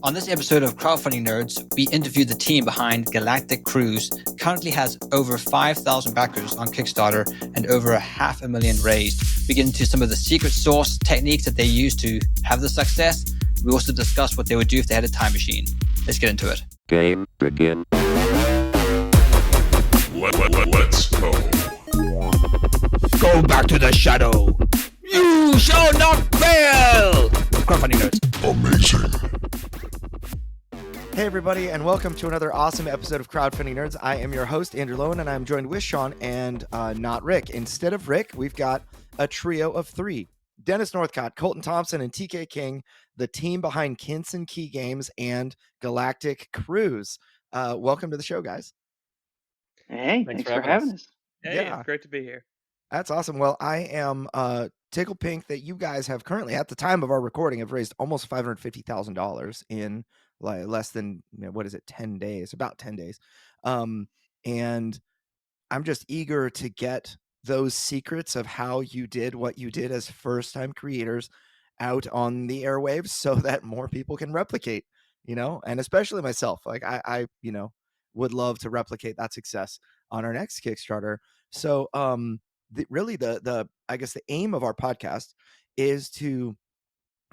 On this episode of Crowdfunding Nerds, we interviewed the team behind Galactic Cruise. Currently has over 5,000 backers on Kickstarter and over 500,000 raised. We get into some of the secret sauce techniques that they use to have the success. We also discuss what they would do if they had a time machine. Let's get into it. Game begin. Let's go. Go back to the shadow. You shall not fail. Crowdfunding Nerds. Amazing. Hey everybody, and welcome to another awesome episode of Crowdfunding Nerds. I am your host, Andrew Lowen, and I'm joined with Sean and not Rick. Instead of Rick, we've got a trio of three. Dennis Northcott, Koltin Thompson, and TK King, the team behind Kinson Key Games and Galactic Cruise. Welcome to the show, guys. Hey, thanks for having us. Hey, Yeah. It's great to be here. That's awesome. Well, I am tickled pink that you guys have currently, at the time of our recording, have raised almost $550,000 in less than, 10 days, about 10 days. And I'm just eager to get those secrets of how you did what you did as first-time creators out on the airwaves so that more people can replicate, and especially myself. Like I would love to replicate that success on our next Kickstarter. So the I guess the aim of our podcast is to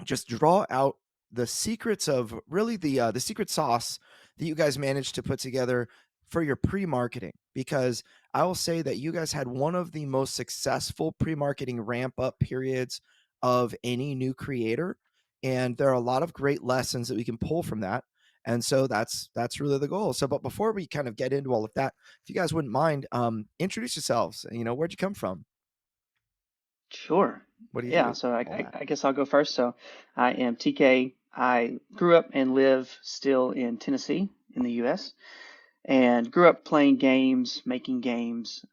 just draw out the secrets of really the secret sauce that you guys managed to put together for your pre-marketing, because I will say that you guys had one of the most successful pre-marketing ramp up periods of any new creator, and there are a lot of great lessons that we can pull from that. And so that's really the goal. So, but before we kind of get into all of that, if you guys wouldn't mind, introduce yourselves. Where'd you come from? Sure. What do you Yeah, do? so I guess I'll go first. So I am TK. I grew up and live still in Tennessee in the U.S. and grew up playing games, making games,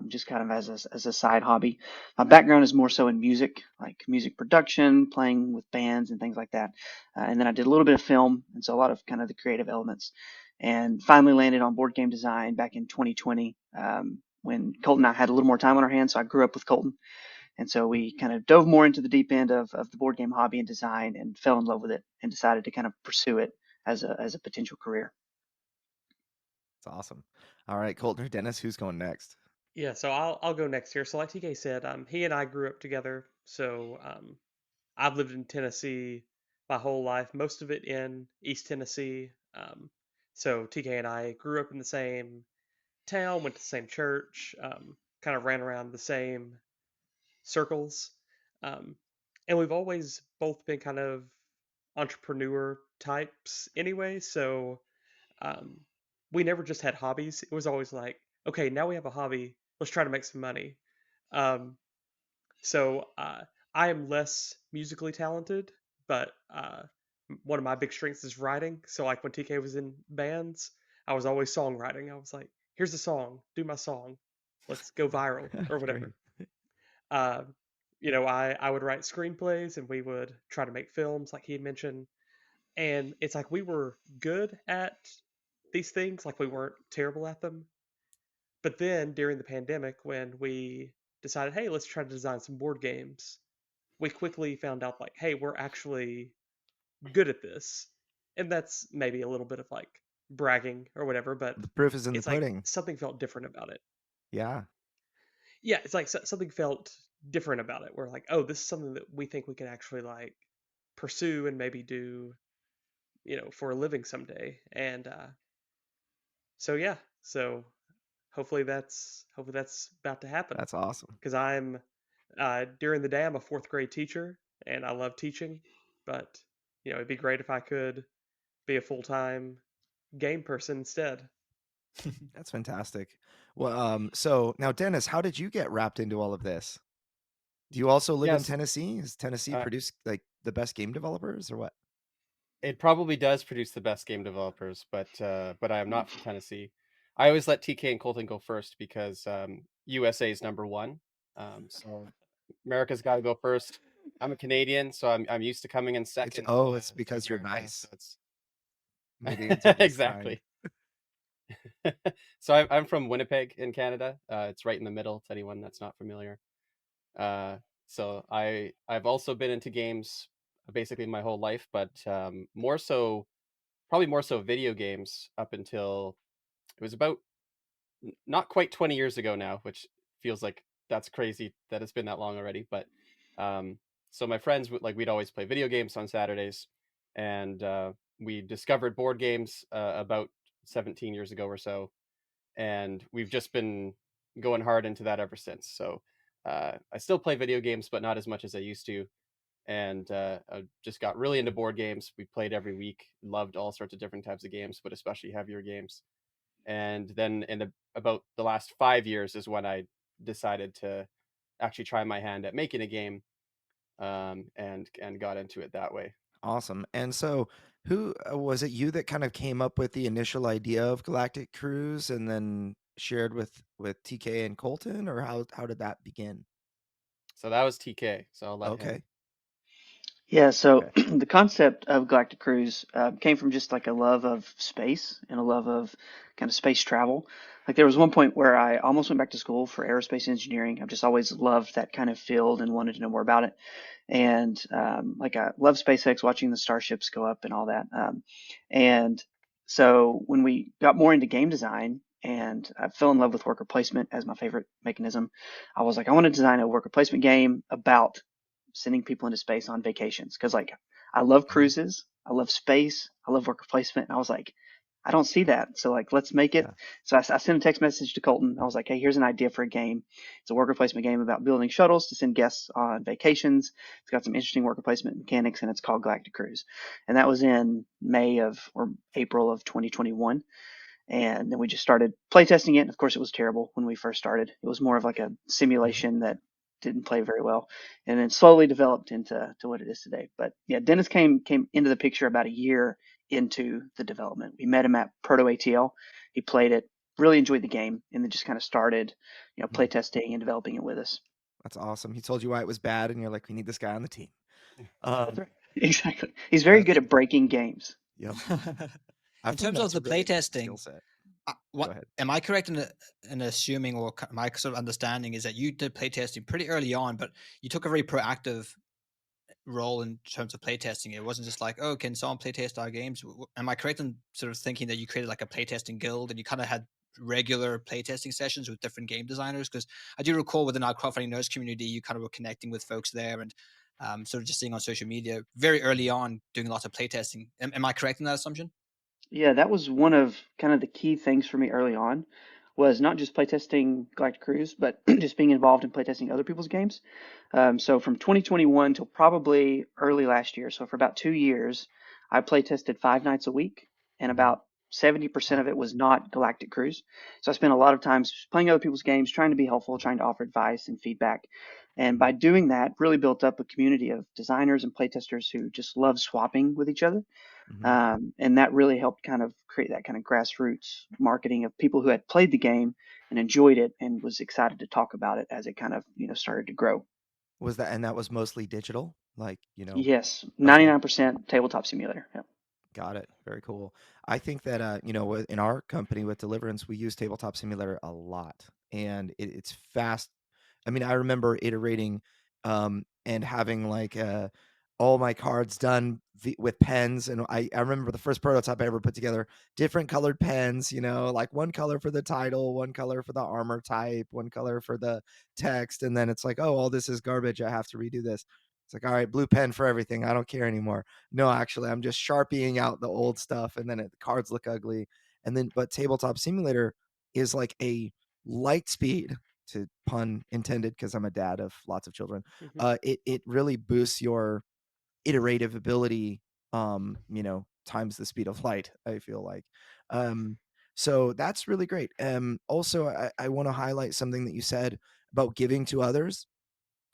just kind of as a side hobby. My background is more so in music, like music production, playing with bands and things like that. And then I did a little bit of film, and so a lot of kind of the creative elements. And finally landed on board game design back in 2020 when Colton and I had a little more time on our hands. So I grew up with Colton. And so we kind of dove more into the deep end of the board game hobby and design and fell in love with it and decided to kind of pursue it as a potential career. That's awesome. All right, Colton or Dennis, who's going next? Yeah, so I'll go next here. So like TK said, he and I grew up together. So I've lived in Tennessee my whole life, most of it in East Tennessee. So TK and I grew up in the same town, went to the same church, kind of ran around the same circles. And we've always both been kind of entrepreneur types anyway. So we never just had hobbies. It was always like, okay, now we have a hobby. Let's try to make some money. So I am less musically talented, but one of my big strengths is writing. So like when TK was in bands, I was always songwriting. I was like, here's a song, do my song. Let's go viral or whatever. I would write screenplays and we would try to make films like he had mentioned. And it's like we were good at these things, like we weren't terrible at them. But then during the pandemic, when we decided, hey, let's try to design some board games, we quickly found out like, hey, we're actually good at this. And that's maybe a little bit of like bragging or whatever, but The proof is in the it's like pudding. something felt different about it. Yeah. Yeah, it's like something felt different about it. We're like, oh, this is something that we think we can actually like pursue and maybe do, for a living someday. And so hopefully that's about to happen. That's awesome. Because I'm during the day I'm a fourth grade teacher and I love teaching, but it'd be great if I could be a full-time game person instead. That's fantastic. Well, so now Dennis, how did you get wrapped into all of this? Do you also live in Yes. Tennessee? Does Tennessee produce like the best game developers or what? It probably does produce the best game developers, but I am not from Tennessee. I always let TK and Colton go first because USA is number one. So America's got to go first. I'm a Canadian, so I'm used to coming in second. It's because you're America, nice. so it's... Canadians are just exactly. So I'm from Winnipeg in Canada. It's right in the middle to anyone that's not familiar. So I've also been into games basically my whole life, but more so probably more so video games up until it was about not quite 20 years ago now, which feels like that's crazy that it's been that long already. But um, so my friends would like we'd always play video games on Saturdays, and we discovered board games about 17 years ago or so, and we've just been going hard into that ever since. So I still play video games, but not as much as I used to. And I just got really into board games. We played every week, loved all sorts of different types of games, but especially heavier games. And then about the last 5 years is when I decided to actually try my hand at making a game, and got into it that way. Awesome. And so, who was it? You that kind of came up with the initial idea of Galactic Cruise, and then shared with TK and Colton, or how did that begin? So that was TK. So I'll let him. Okay. Yeah, so Okay. the concept of Galactic Cruise came from just like a love of space and a love of kind of space travel. Like there was one point where I almost went back to school for aerospace engineering. I've just always loved that kind of field and wanted to know more about it. And like I love SpaceX, watching the starships go up and all that. And so when we got more into game design and I fell in love with worker placement as my favorite mechanism, I was like, I want to design a worker placement game about sending people into space on vacations because like I love Mhm. cruises, I love space, I love worker placement, and I was like, I don't see that, so like let's make it. Yeah. So I sent a text message to Colton. I was like, hey, here's an idea for a game. It's a worker placement game about building shuttles to send guests on vacations. It's got some interesting worker placement mechanics, and it's called Galactic Cruise. And that was in May of or April of 2021. And then we just started playtesting it. And of course, it was terrible when we first started. It was more of like a simulation that didn't play very well, and then slowly developed into what it is today. But yeah, Dennis came into the picture about a year into the development. We met him at Proto ATL. He played it, really enjoyed the game, and then just kind of started, Mhm. playtesting and developing it with us. That's awesome. He told you why it was bad, and you're like, we need this guy on the team. That's right. Exactly. He's Yeah. very good at breaking games. Yep. I In find terms of that's the really a skill playtesting, set. Go what ahead. am I correct in assuming, or my sort of understanding is that you did playtesting pretty early on, but you took a very proactive role in terms of playtesting? It wasn't just like, oh, can someone playtest our games? Am I correct in sort of thinking that you created like a playtesting guild and you kind of had regular playtesting sessions with different game designers? Because I do recall within our crowdfunding nerds community, you kind of were connecting with folks there and sort of just seeing on social media very early on doing lots of playtesting. Am I correct in that assumption? Yeah, that was one of kind of the key things for me early on was not just playtesting Galactic Cruise, but just being involved in playtesting other people's games. So from 2021 till probably early last year, so for about 2 years, I playtested 5 nights a week, and Mhm. about 70% Wow. of it was not Galactic Cruise. So I spent a lot of times playing other people's games, trying to be helpful, trying to offer advice and feedback. And by Mhm. doing that, really built up a community of designers and playtesters who just love swapping with each other. Mhm. And that really helped kind of create that kind of grassroots marketing of people who had played the game and enjoyed it and was excited to talk about it as it kind of, started to grow. That was mostly digital? Like, Yes, okay. 99% tabletop simulator. Yeah. Got it. Very cool. I think that in our company with Deliverance, we use Tabletop Simulator a lot, and it's fast. I mean, I remember iterating, and having like all my cards done with pens, and I remember the first prototype I ever put together, different colored pens. Like one color for the title, one color for the armor type, one color for the text, and then it's like, oh, all this is garbage. I have to redo this. It's like, all right, blue pen for everything. I don't care anymore. No, actually, I'm just sharpieing out the old stuff, and then the cards look ugly. But Tabletop Simulator is like a light speed, to pun intended, because I'm a dad of lots of children. Hmm. It really boosts your iterative ability, times the speed of light, I feel like. So that's really great. Also, I want to highlight something that you said about giving to others.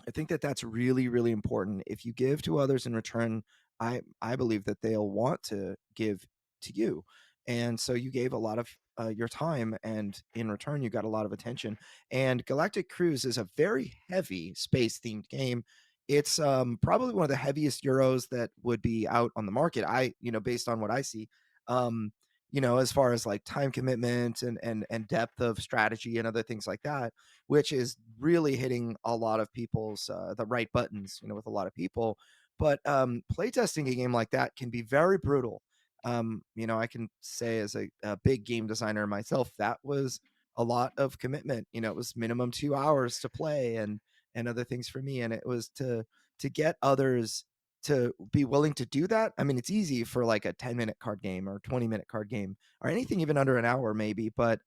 I think that that's really, really important. If you give to others in return, I believe that they'll want to give to you. And so you gave a lot of your time, and in return, you got a lot of attention. And Galactic Cruise is a very heavy space themed game. It's probably one of the heaviest Euros that would be out on the market. Based on what I see, as far as like time commitment and depth of strategy and other things like that, which is really hitting a lot of people's the right buttons, with a lot of people. But playtesting a game like that can be very brutal. I can say as a big game designer myself, that was a lot of commitment. It was minimum 2 hours to play and other things for me. And it was to get others to be willing to do that. I mean, it's easy for like a 10-minute card game or 20-minute card game or anything even under an hour maybe, but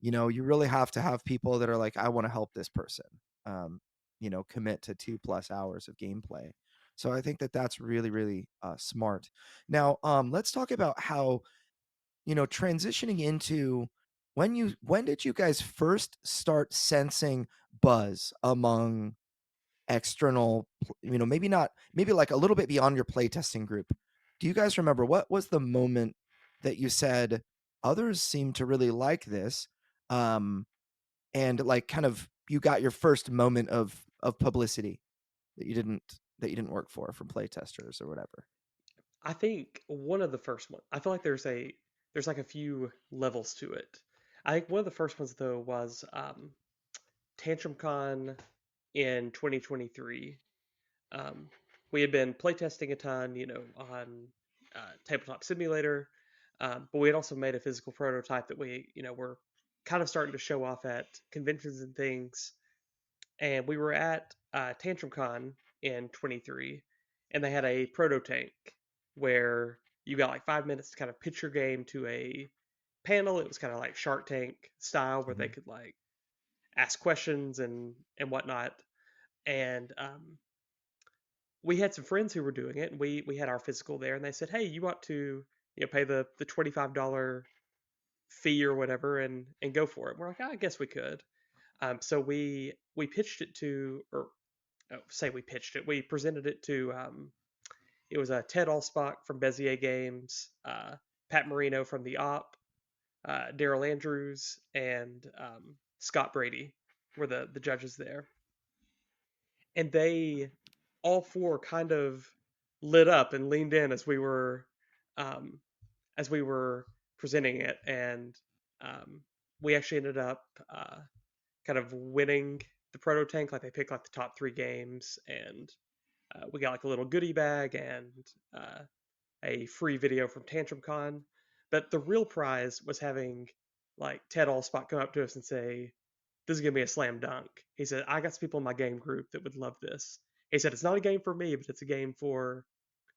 you really have to have people that are like, I want to help this person, commit to 2+ hours of gameplay. So I think that that's really, really smart. Now, let's talk about how, transitioning into when did you guys first start sensing buzz among external, maybe like a little bit beyond your playtesting group? Do you guys remember what was the moment that you said others seem to really like this, and like kind of you got your first moment of publicity that you didn't work for from playtesters or whatever? I think one of the first one. I feel like there's like a few levels to it. I think one of the first ones though was TantrumCon in 2023. Um, we had been playtesting a ton, on Tabletop Simulator, but we had also made a physical prototype that we, were kind of starting to show off at conventions and things. And we were at TantrumCon in 23, and they had a proto tank where you got like 5 minutes to kind of pitch your game to a panel. It was kind of like Shark Tank style, where they Mhm. could like ask questions and whatnot. And we had some friends who were doing it, and we had our physical there, and they said, "Hey, you want to pay the $25 fee or whatever and go for it?" We're like, "Oh, I guess we could." So we pitched it to, or say we pitched it, we presented it to. It was a Ted Alspach from Bezier Games, Pat Marino from the Op, Daryl Andrews, and Scott Brady were the judges there, and they all four kind of lit up and leaned in um, as we were presenting it, and um, we actually ended up kind of winning the proto tank. Like they picked like the top three games, and we got like a little goodie bag and uh, a free video from TantrumCon. But the real prize was having like Ted Alspach come up to us and say, "This is gonna be a slam dunk." He said, "I got some people in my game group that would love this." He said, "It's not a game for me, but it's a game for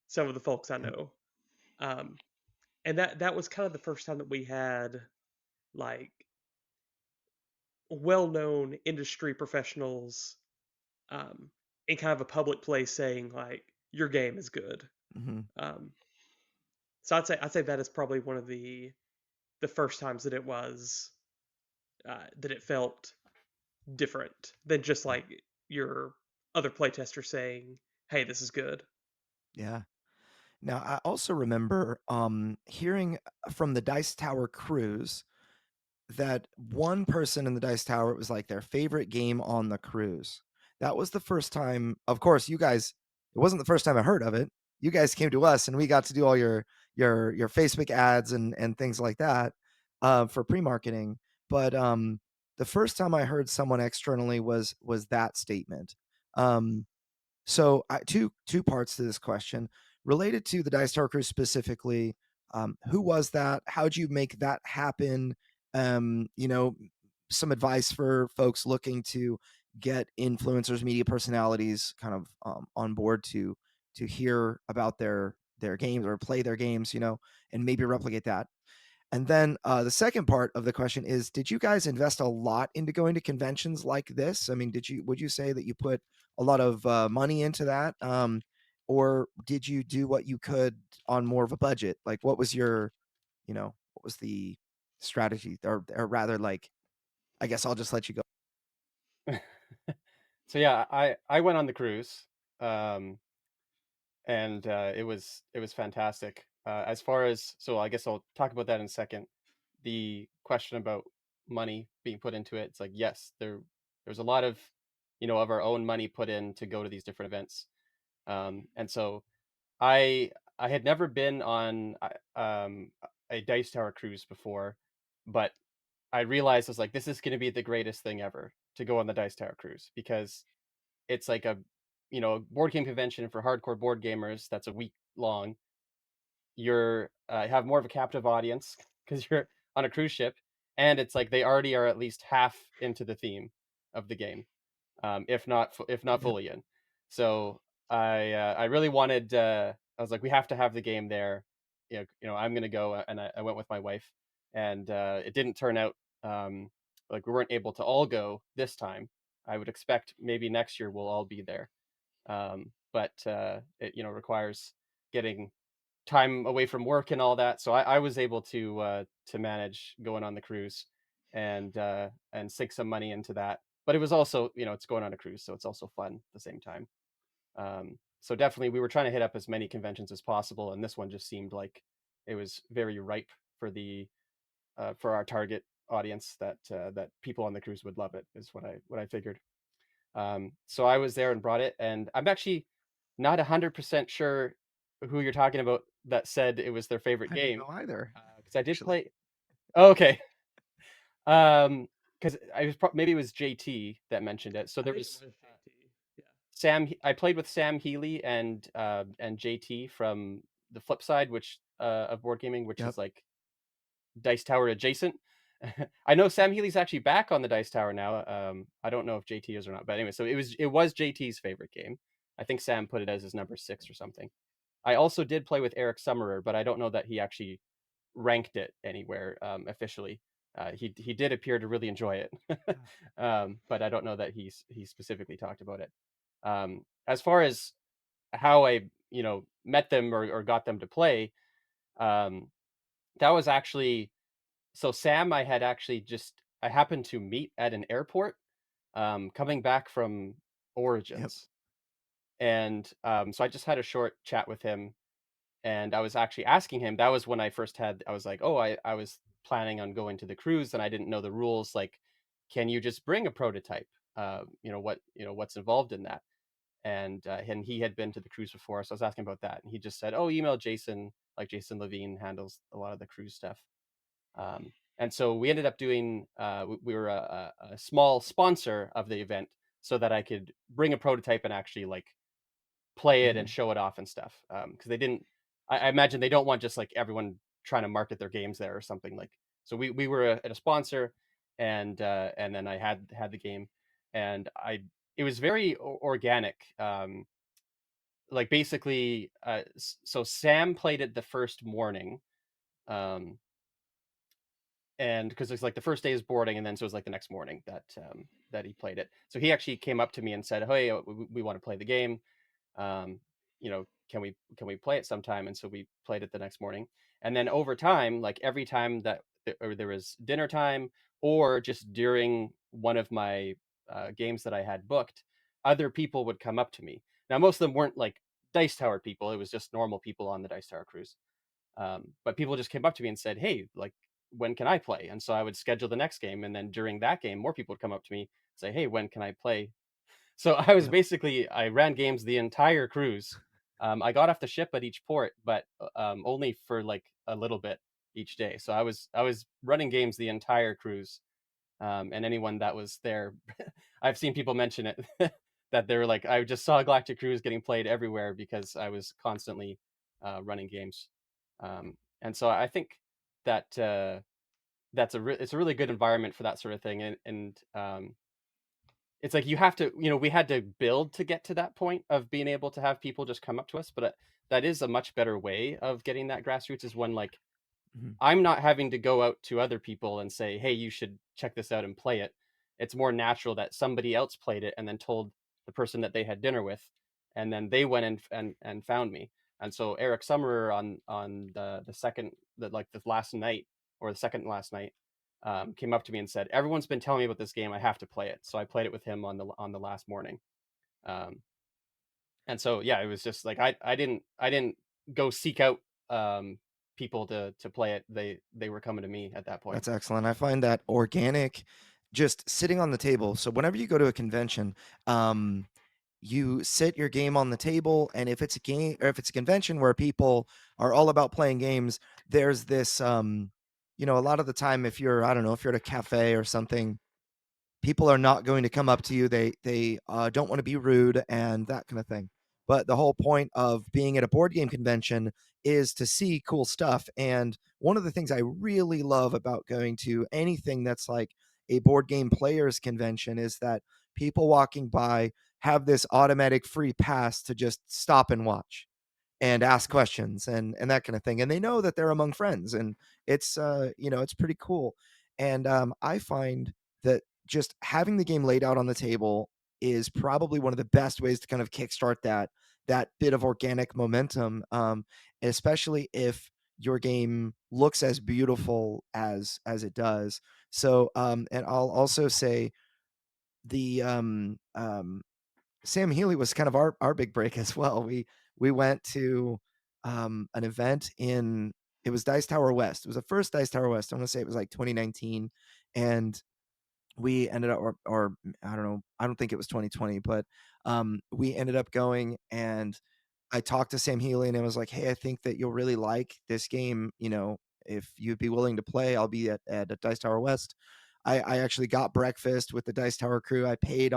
some of the folks I Mm. know." Um, and that was kind of the first time that we had like well-known industry professionals um, in kind of a public place saying like your game is good. Mhm. Um, so I'd say that is probably one of the first times that it felt different than just Yeah. like your other playtester saying, "Hey, this is good." Yeah. Now, I also remember hearing from the Dice Tower cruise that one person in the Dice Tower, it was like their favorite game on the cruise. That was the first time, of course, you guys, it wasn't the first time I heard of it. You guys came to us and we got to do all your Facebook ads and things like that for pre-marketing. But the first time I heard someone externally was that statement. Um, so two parts to this question related to the Dice Tower Cruise specifically. Who was that? How'd you make that happen? You know, some advice for folks looking to get influencers, media personalities, kind of on board to hear about their games or play their games, and maybe replicate that. And then the second part of the question is, did you guys invest a lot into going to conventions like this? I mean, would you say that you put a lot of money into that? Or did you do what you could on more of a budget? Like what was the strategy or rather like, I guess I'll just let you go. So yeah, I went on the cruise, um, and it was fantastic. As far as, so I guess I'll talk about that in a second. The question about money being put into it, it's like, yes, there's a lot of of our own money put in to go to these different events, and so I had never been on a Dice Tower cruise before, but I realized I was like, this is going to be the greatest thing ever to go on the Dice Tower cruise, because it's like a board game convention for hardcore board gamers that's a week long. you're have more of a captive audience because you're on a cruise ship, and it's like they already are at least half into the theme of the game, if not Yep. fully in. So I really wanted. I was like, we have to have the game there. I'm gonna go, and I went with my wife, and it didn't turn out like we weren't able to all go this time. I would expect maybe next year we'll all be there, but it requires getting time away from work and all that. So I was able to manage going on the cruise and sink some money into that. But it was also, it's going on a cruise, so it's also fun at the same time. So definitely we were trying to hit up as many conventions as possible, and this one just seemed like it was very ripe for the for our target audience that people on the cruise would love it, is what I figured. So I was there and brought it, and I'm actually not 100% sure who you're talking about that said it was their favorite I don't game, know either. because I did Actually, play. Oh, okay. Because maybe it was JT that mentioned it. So I there think it was was JT. Yeah. Sam. I played with Sam Healy and JT from the flip side, which of board gaming, which yep. is like Dice Tower adjacent. I know Sam Healy's actually back on the Dice Tower now. I don't know if JT is or not, but anyway, so it was JT's favorite game. I think Sam put it as his number 6 or something. I also did play with Eric Summerer, but I don't know that he actually ranked it anywhere officially. He did appear to really enjoy it, but I don't know that he specifically talked about it. As far as how I met them or got them to play, um, that was actually so Sam. I happened to meet at an airport coming back from Yep. Origins, and so I just had a short chat with him, and I was actually asking him. That was when I was like, oh, I was planning on going to the cruise, and I didn't know the rules. Like, can you just bring a prototype? What's involved in that? And he had been to the cruise before, so I was asking about that, and he just said, oh, email Jason. Like Jason Levine handles a lot of the cruise stuff. And so we ended up doing. We were a small sponsor of the event, so that I could bring a prototype and actually like play it and Mhm. show it off and stuff. Because they didn't. I imagine they don't want just like everyone trying to market their games there or something like. So we were a sponsor, and then I had the game, and it was very organic. Like basically, so Sam played it the first morning. Um, and because it's like the first day is boarding, and then so it was like the next morning that he played it. So he actually came up to me and said, hey, we want to play the game. Can we play it sometime? And so we played it the next morning. And then over time, like every time that there was dinner time, or just during one of my games that I had booked, other people would come up to me. Now most of them weren't like Dice Tower people, it was just normal people on the Dice Tower cruise. But people just came up to me and said, hey, like, when can I play? And so I would schedule the next game, and then during that game more people would come up to me and say, hey, when can I play? So Yep. I ran games the entire cruise. I got off the ship at each port, but only for like a little bit each day. So I was running games the entire cruise. And anyone that was there, I've seen people mention it that they were like, I just saw Galactic Cruise getting played everywhere because I was constantly running games. And so I think that it's a really good environment for that sort of thing, and it's like you have to, we had to build to get to that point of being able to have people just come up to us, but that is a much better way of getting that grassroots, is when like Mhm. I'm not having to go out to other people and say, hey, you should check this out and play it. It's more natural that somebody else played it and then told the person that they had dinner with, and then they went and found me. And so Eric Summerer on the second, like the last night, or the second last night, came up to me and said, everyone's been telling me about this game, I have to play it. So I played it with him on the last morning. Um, and so yeah, it was just like I didn't go seek out um, people to play it. They were coming to me at that point. That's excellent. I find that organic, just sitting on the table. So whenever you go to a convention, um, you sit your game on the table, and if it's a game or if it's a convention where people are all about playing games, there's this, a lot of the time, if you're, I don't know, if you're at a cafe or something, people are not going to come up to you. They don't want to be rude and that kind of thing. but the whole point of being at a board game convention is to see cool stuff. And one of the things I really love about going to anything that's like a board game players convention is that people walking by have this automatic free pass to just stop and watch and ask questions and that kind of thing. And they know that they're among friends, and it's it's pretty cool. And I find that just having the game laid out on the table is probably one of the best ways to kind of kickstart that bit of organic momentum, especially if your game looks as beautiful as it does. So and I'll also say the Sam Healy was kind of our big break as well. We went to an event in, it was Dice Tower West. It was the first Dice Tower West. I want to say it was like 2019, and we ended up, or I don't know, I don't think it was 2020, but we ended up going, and I talked to Sam Healy and I was like, hey, I think that you'll really like this game. If you'd be willing to play, I'll be at Dice Tower West. I actually got breakfast with the Dice Tower crew. I paid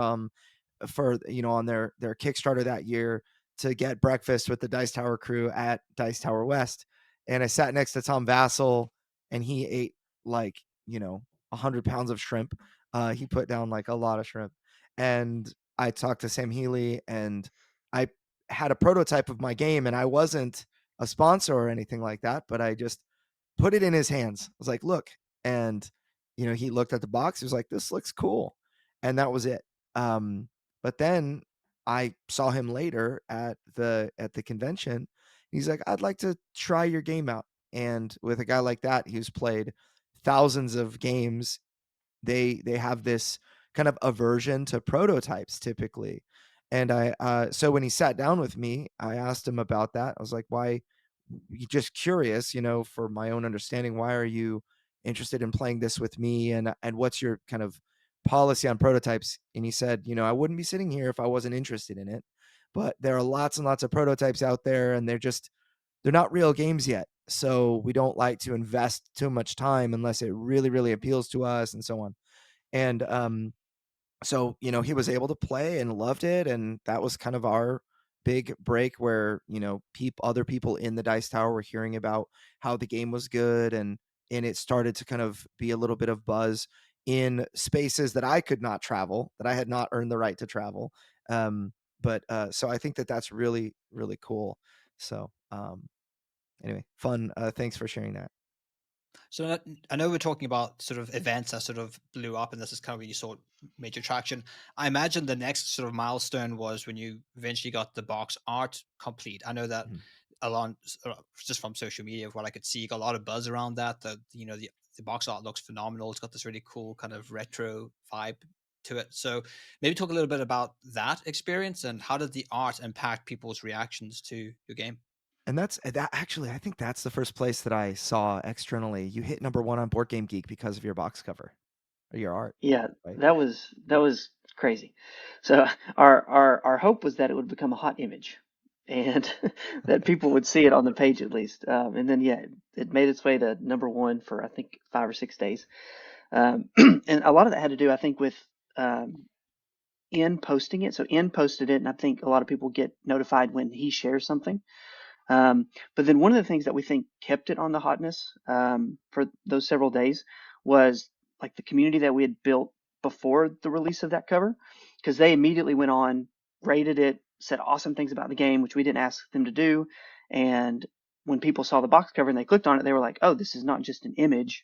for on their Kickstarter that year to get breakfast with the Dice Tower crew at Dice Tower West. And I sat next to Tom Vassell, and he ate like 100 pounds of shrimp. He put down like a lot of shrimp. And I talked to Sam Healy, and I had a prototype of my game, and I wasn't a sponsor or anything like that, but I just put it in his hands. I was like, look, and he looked at the box. He was like, this looks cool. And that was it. But then I saw him later at the convention. He's like, I'd like to try your game out. And with a guy like that, who's played thousands of games, they have this kind of aversion to prototypes typically. And so when he sat down with me, I asked him about that. I was like, why, just curious, for my own understanding, why are you interested in playing this with me? And what's your kind of policy on prototypes? And he said, I wouldn't be sitting here if I wasn't interested in it, but there are lots and lots of prototypes out there, and they're not real games yet. So we don't like to invest too much time unless it really, really appeals to us, and so on. And so he was able to play and loved it, and that was kind of our big break where other people in the Dice Tower were hearing about how the game was good, and it started to kind of be a little bit of buzz in spaces that I could not travel, that I had not earned the right to travel. But so I think that that's really, really cool. So anyway, fun. Thanks for sharing that. So I know we're talking about sort of events that sort of blew up, and this is kind of where you saw major traction. I imagine the next sort of milestone was when you eventually got the box art complete. I know that along just from social media, what I could see, you got a lot of buzz around that. The box art looks phenomenal. It's got this really cool kind of retro vibe to it. So maybe talk a little bit about that experience and how did the art impact people's reactions to your game? And that's that. Actually, I think that's the first place that I saw externally. You hit number one on Board Game Geek because of your box cover or your art, Yeah, right? that was crazy. So our hope was that it would become a hot image, and that people would see it on the page at least. And then yeah, it made its way to number one for I think 5 or 6 days. And a lot of that had to do, I think, with Ian posting it. So Ian posted it, and I think a lot of people get notified when he shares something. But then one of the things that we think kept it on the hotness for those several days was like the community that we had built before the release of that cover, because they immediately went on, rated it, said awesome things about the game, which we didn't ask them to do. And when people saw the box cover and they clicked on it, they were like, oh, this is not just an image,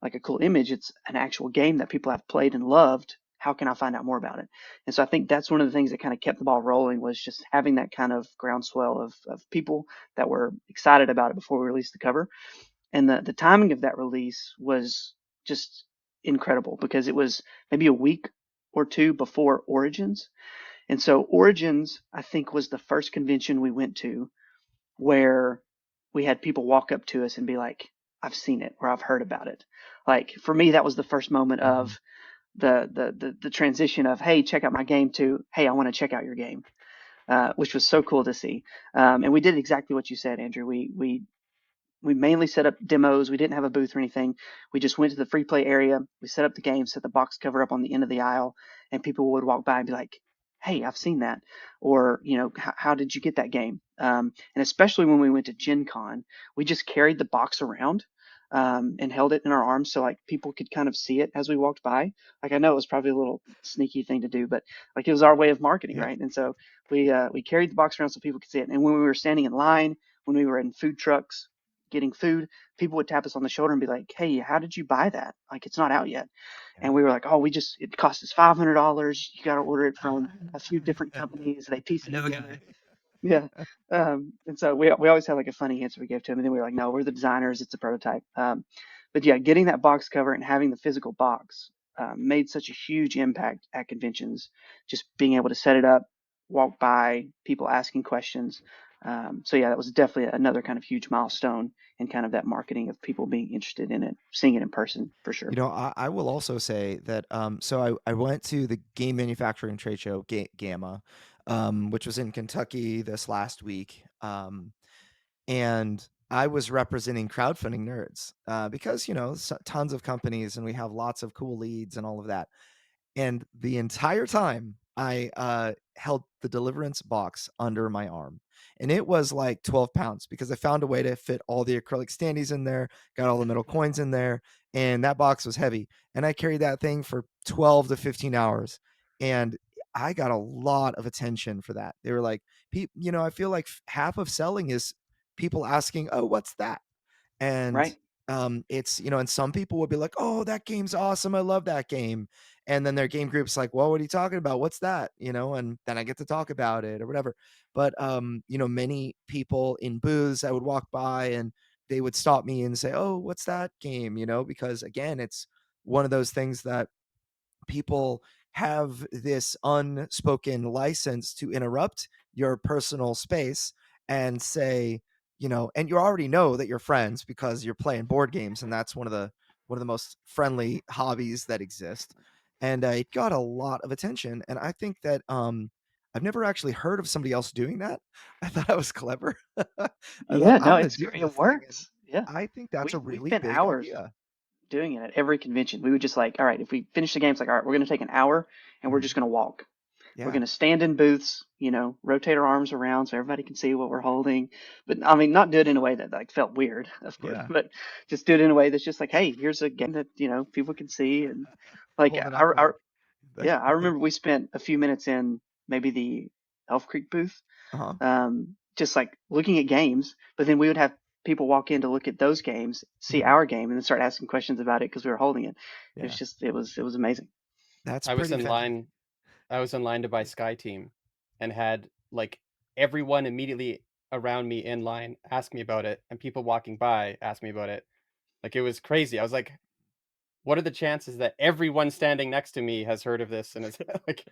like a cool image. It's an actual game that people have played and loved. How can I find out more about it? And so I think that's one of the things that kind of kept the ball rolling, was just having that kind of groundswell of people that were excited about it before we released the cover. And the timing of that release was just incredible, because it was maybe a week or two before Origins. And so Origins, I think, was the first convention we went to where we had people walk up to us and be like, I've seen it, or I've heard about it. Like for me, that was the first moment of the transition of, hey, check out my game, to, hey, I want to check out your game, which was so cool to see. And we did exactly what you said, Andrew. We mainly set up demos. We didn't have a booth or anything. We just went to the free play area. We set up the game, set the box cover up on the end of the aisle, and people would walk by and be like, hey, I've seen that, or how did you get that game? And especially when we went to Gen Con, we just carried the box around and held it in our arms so like people could kind of see it as we walked by. Like I know it was probably a little sneaky thing to do, but like it was our way of marketing, Yeah. right? And so we carried the box around so people could see it. And when we were standing in line, when we were in food trucks getting food, people would tap us on the shoulder and be like, "Hey, how did you buy that? Like it's not out yet." Yeah. And we were like, "Oh, it cost us $500. You got to order it from a few different companies. They piece I it never got together." it. Yeah. And so we always had like a funny answer we gave to him. And then we were like, no, we're the designers. It's a prototype. But yeah, getting that box cover and having the physical box made such a huge impact at conventions. Just being able to set it up, walk by, people asking questions. So yeah, that was definitely another kind of huge milestone in kind of that marketing of people being interested in it, seeing it in person for sure. I will also say that so I went to the game manufacturing trade show Gamma, which was in Kentucky this last week. And I was representing Crowdfunding Nerds because tons of companies and we have lots of cool leads and all of that. And the entire time I held the deliverance box under my arm, and it was like 12 pounds because I found a way to fit all the acrylic standees in there, got all the metal coins in there, and that box was heavy. And I carried that thing for 12 to 15 hours, and I got a lot of attention for that. They were like, I feel like half of selling is people asking, "Oh, what's that?" And Right. it's and some people would be like, "Oh, that game's awesome, I love that game," and then their game group's like, "Well, what are you talking about? What's that?" And then I get to talk about it or whatever. But many people in booths I would walk by and they would stop me and say, "Oh, what's that game?" Because again, it's one of those things that people have this unspoken license to interrupt your personal space and say, and you already know that you're friends because you're playing board games, and that's one of the most friendly hobbies that exist. And it got a lot of attention, and I think that I've never actually heard of somebody else doing that. I thought I was clever. I thought Yeah, I'm no, going to do this it thing, and works. Yeah. I think that's a We really spent big hours idea. doing it at every convention. We would just like, all right, if we finish the games, like, all right, we're going to take an hour and we're Mhm. just going to walk. We're Yeah. going to stand in booths, rotate our arms around so everybody can see what we're holding. But I mean, not do it in a way that like felt weird, of course, Yeah. but just do it in a way that's just like, hey, here's a game that, people can see. And like, Hold it up like yeah, I remember we spent a few minutes in maybe the Elf Creek booth, uh-huh. just like looking at games, but then we would have people walk in to look at those games, see Mhm. our game, and then start asking questions about it because we were holding it. Yeah. It was amazing. That's I was pretty in fantastic. line. I was in line to buy Sky Team, and had like everyone immediately around me in line ask me about it, and people walking by ask me about it. Like it was crazy. I was like, "What are the chances that everyone standing next to me has heard of this?" And it's like,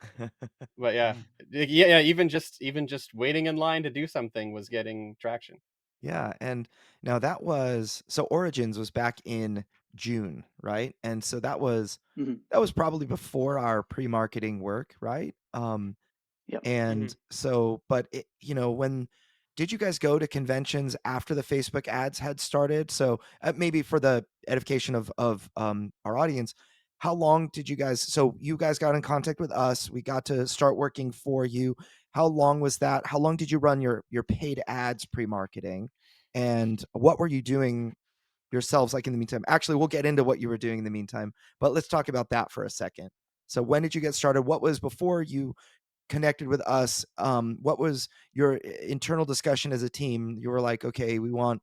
but yeah, yeah. Even just waiting in line to do something was getting traction. Yeah, and now so Origins was back in June, right? And so Hmm. that was probably before our pre-marketing work, right? Yep. hmm And so, but when did you guys go to conventions after the Facebook ads had started? So maybe for the edification of our audience, how long did you guys? So you guys got in contact with us. We got to start working for you. How long was that? How long did you run your paid ads pre-marketing? And what were you doing yourselves like in the meantime? Actually, we'll get into what you were doing in the meantime, but let's talk about that for a second. So when did you get started? What was before you connected with us? What was your internal discussion as a team? You were like, okay, we want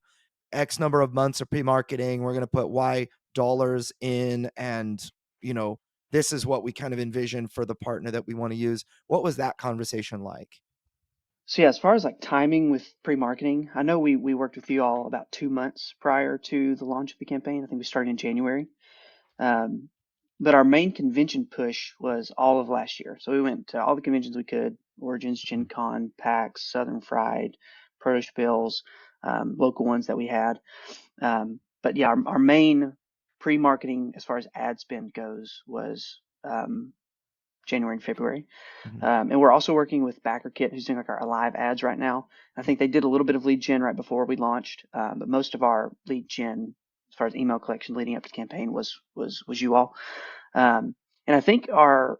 X number of months of pre-marketing. We're going to put Y dollars in, and you know, this is what we kind of envision for the partner that we want to use. What was that conversation like? So yeah, as far as like timing with pre-marketing, I know we worked with you all about 2 months prior to the launch of the campaign. I think we started in January. Um, but our main convention push was all of last year. So we went to all the conventions we could: Origins, Gen Con, PAX, Southern Fried, Proto Spills, local ones that we had. But yeah, our main pre-marketing as far as ad spend goes was January and February. Mhm. And we're also working with BackerKit, who's doing like our live ads right now. I think they did a little bit of lead gen right before we launched, but most of our lead gen, as far as email collection leading up to the campaign, was you all. And I think our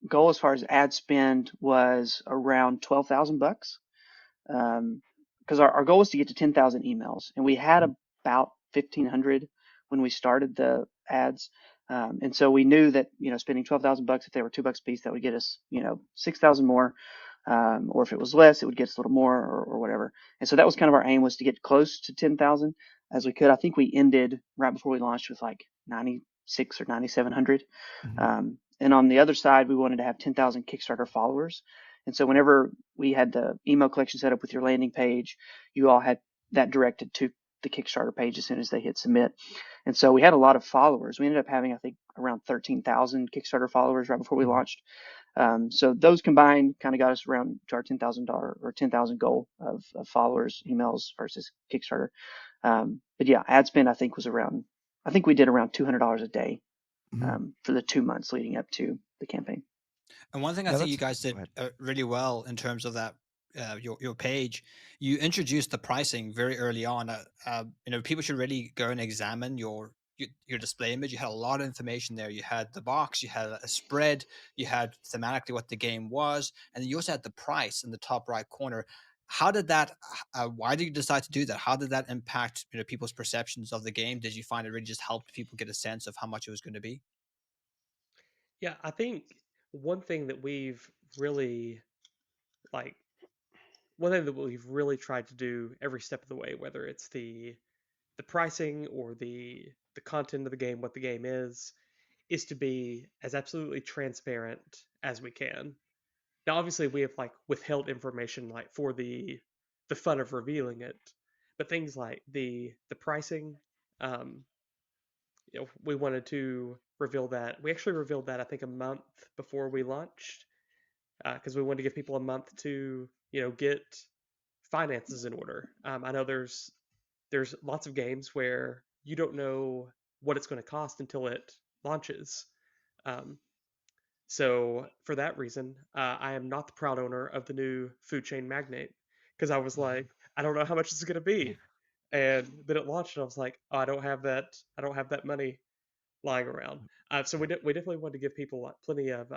goal as far as ad spend was around $12,000. Because our goal was to get to 10,000 emails, and we had about 1,500 when we started the ads. And so we knew that, spending $12,000, if they were $2 a piece, that would get us, 6,000 more. Or if it was less, it would get us a little more, or whatever. And so that was kind of our aim, was to get close to 10,000 as we could. I think we ended right before we launched with like 96 or 9,700. And on the other side, we wanted to have 10,000 Kickstarter followers. And so whenever we had the email collection set up with your landing page, you all had that directed to the Kickstarter page as soon as they hit submit. And so we had a lot of followers. We ended up having, I think, around 13,000 Kickstarter followers right before we launched. So those combined kind of got us around to our $10,000 or 10,000 goal of followers, emails versus Kickstarter. But yeah, ad spend I think we did around $200 a day for the 2 months leading up to the campaign. And one thing I think you guys did really well in terms of that, your page, you introduced the pricing very early on. People should really go and examine your display image. You had a lot of information there. You had the box, you had a spread, you had thematically what the game was, and then you also had the price in the top right corner. How did that? Why did you decide to do that? How did that impact people's perceptions of the game? Did you find it really just helped people get a sense of how much it was going to be? Yeah, I think one thing that we've really like one thing that we've really tried to do every step of the way, whether it's the pricing or the content of the game, what the game is to be as absolutely transparent as we can. Now, obviously, we have like withheld information like for the fun of revealing it, but things like the pricing, we wanted to reveal that. We actually revealed that I think a month before we launched, because we wanted to give people a month to get finances in order. I know there's lots of games where you don't know what it's going to cost until it launches. So for that reason, I am not the proud owner of the new food chain magnate, because I was like, I don't know how much this is going to be, and then it launched, and I was like, oh, I don't have that money lying around. So we definitely wanted to give people like plenty of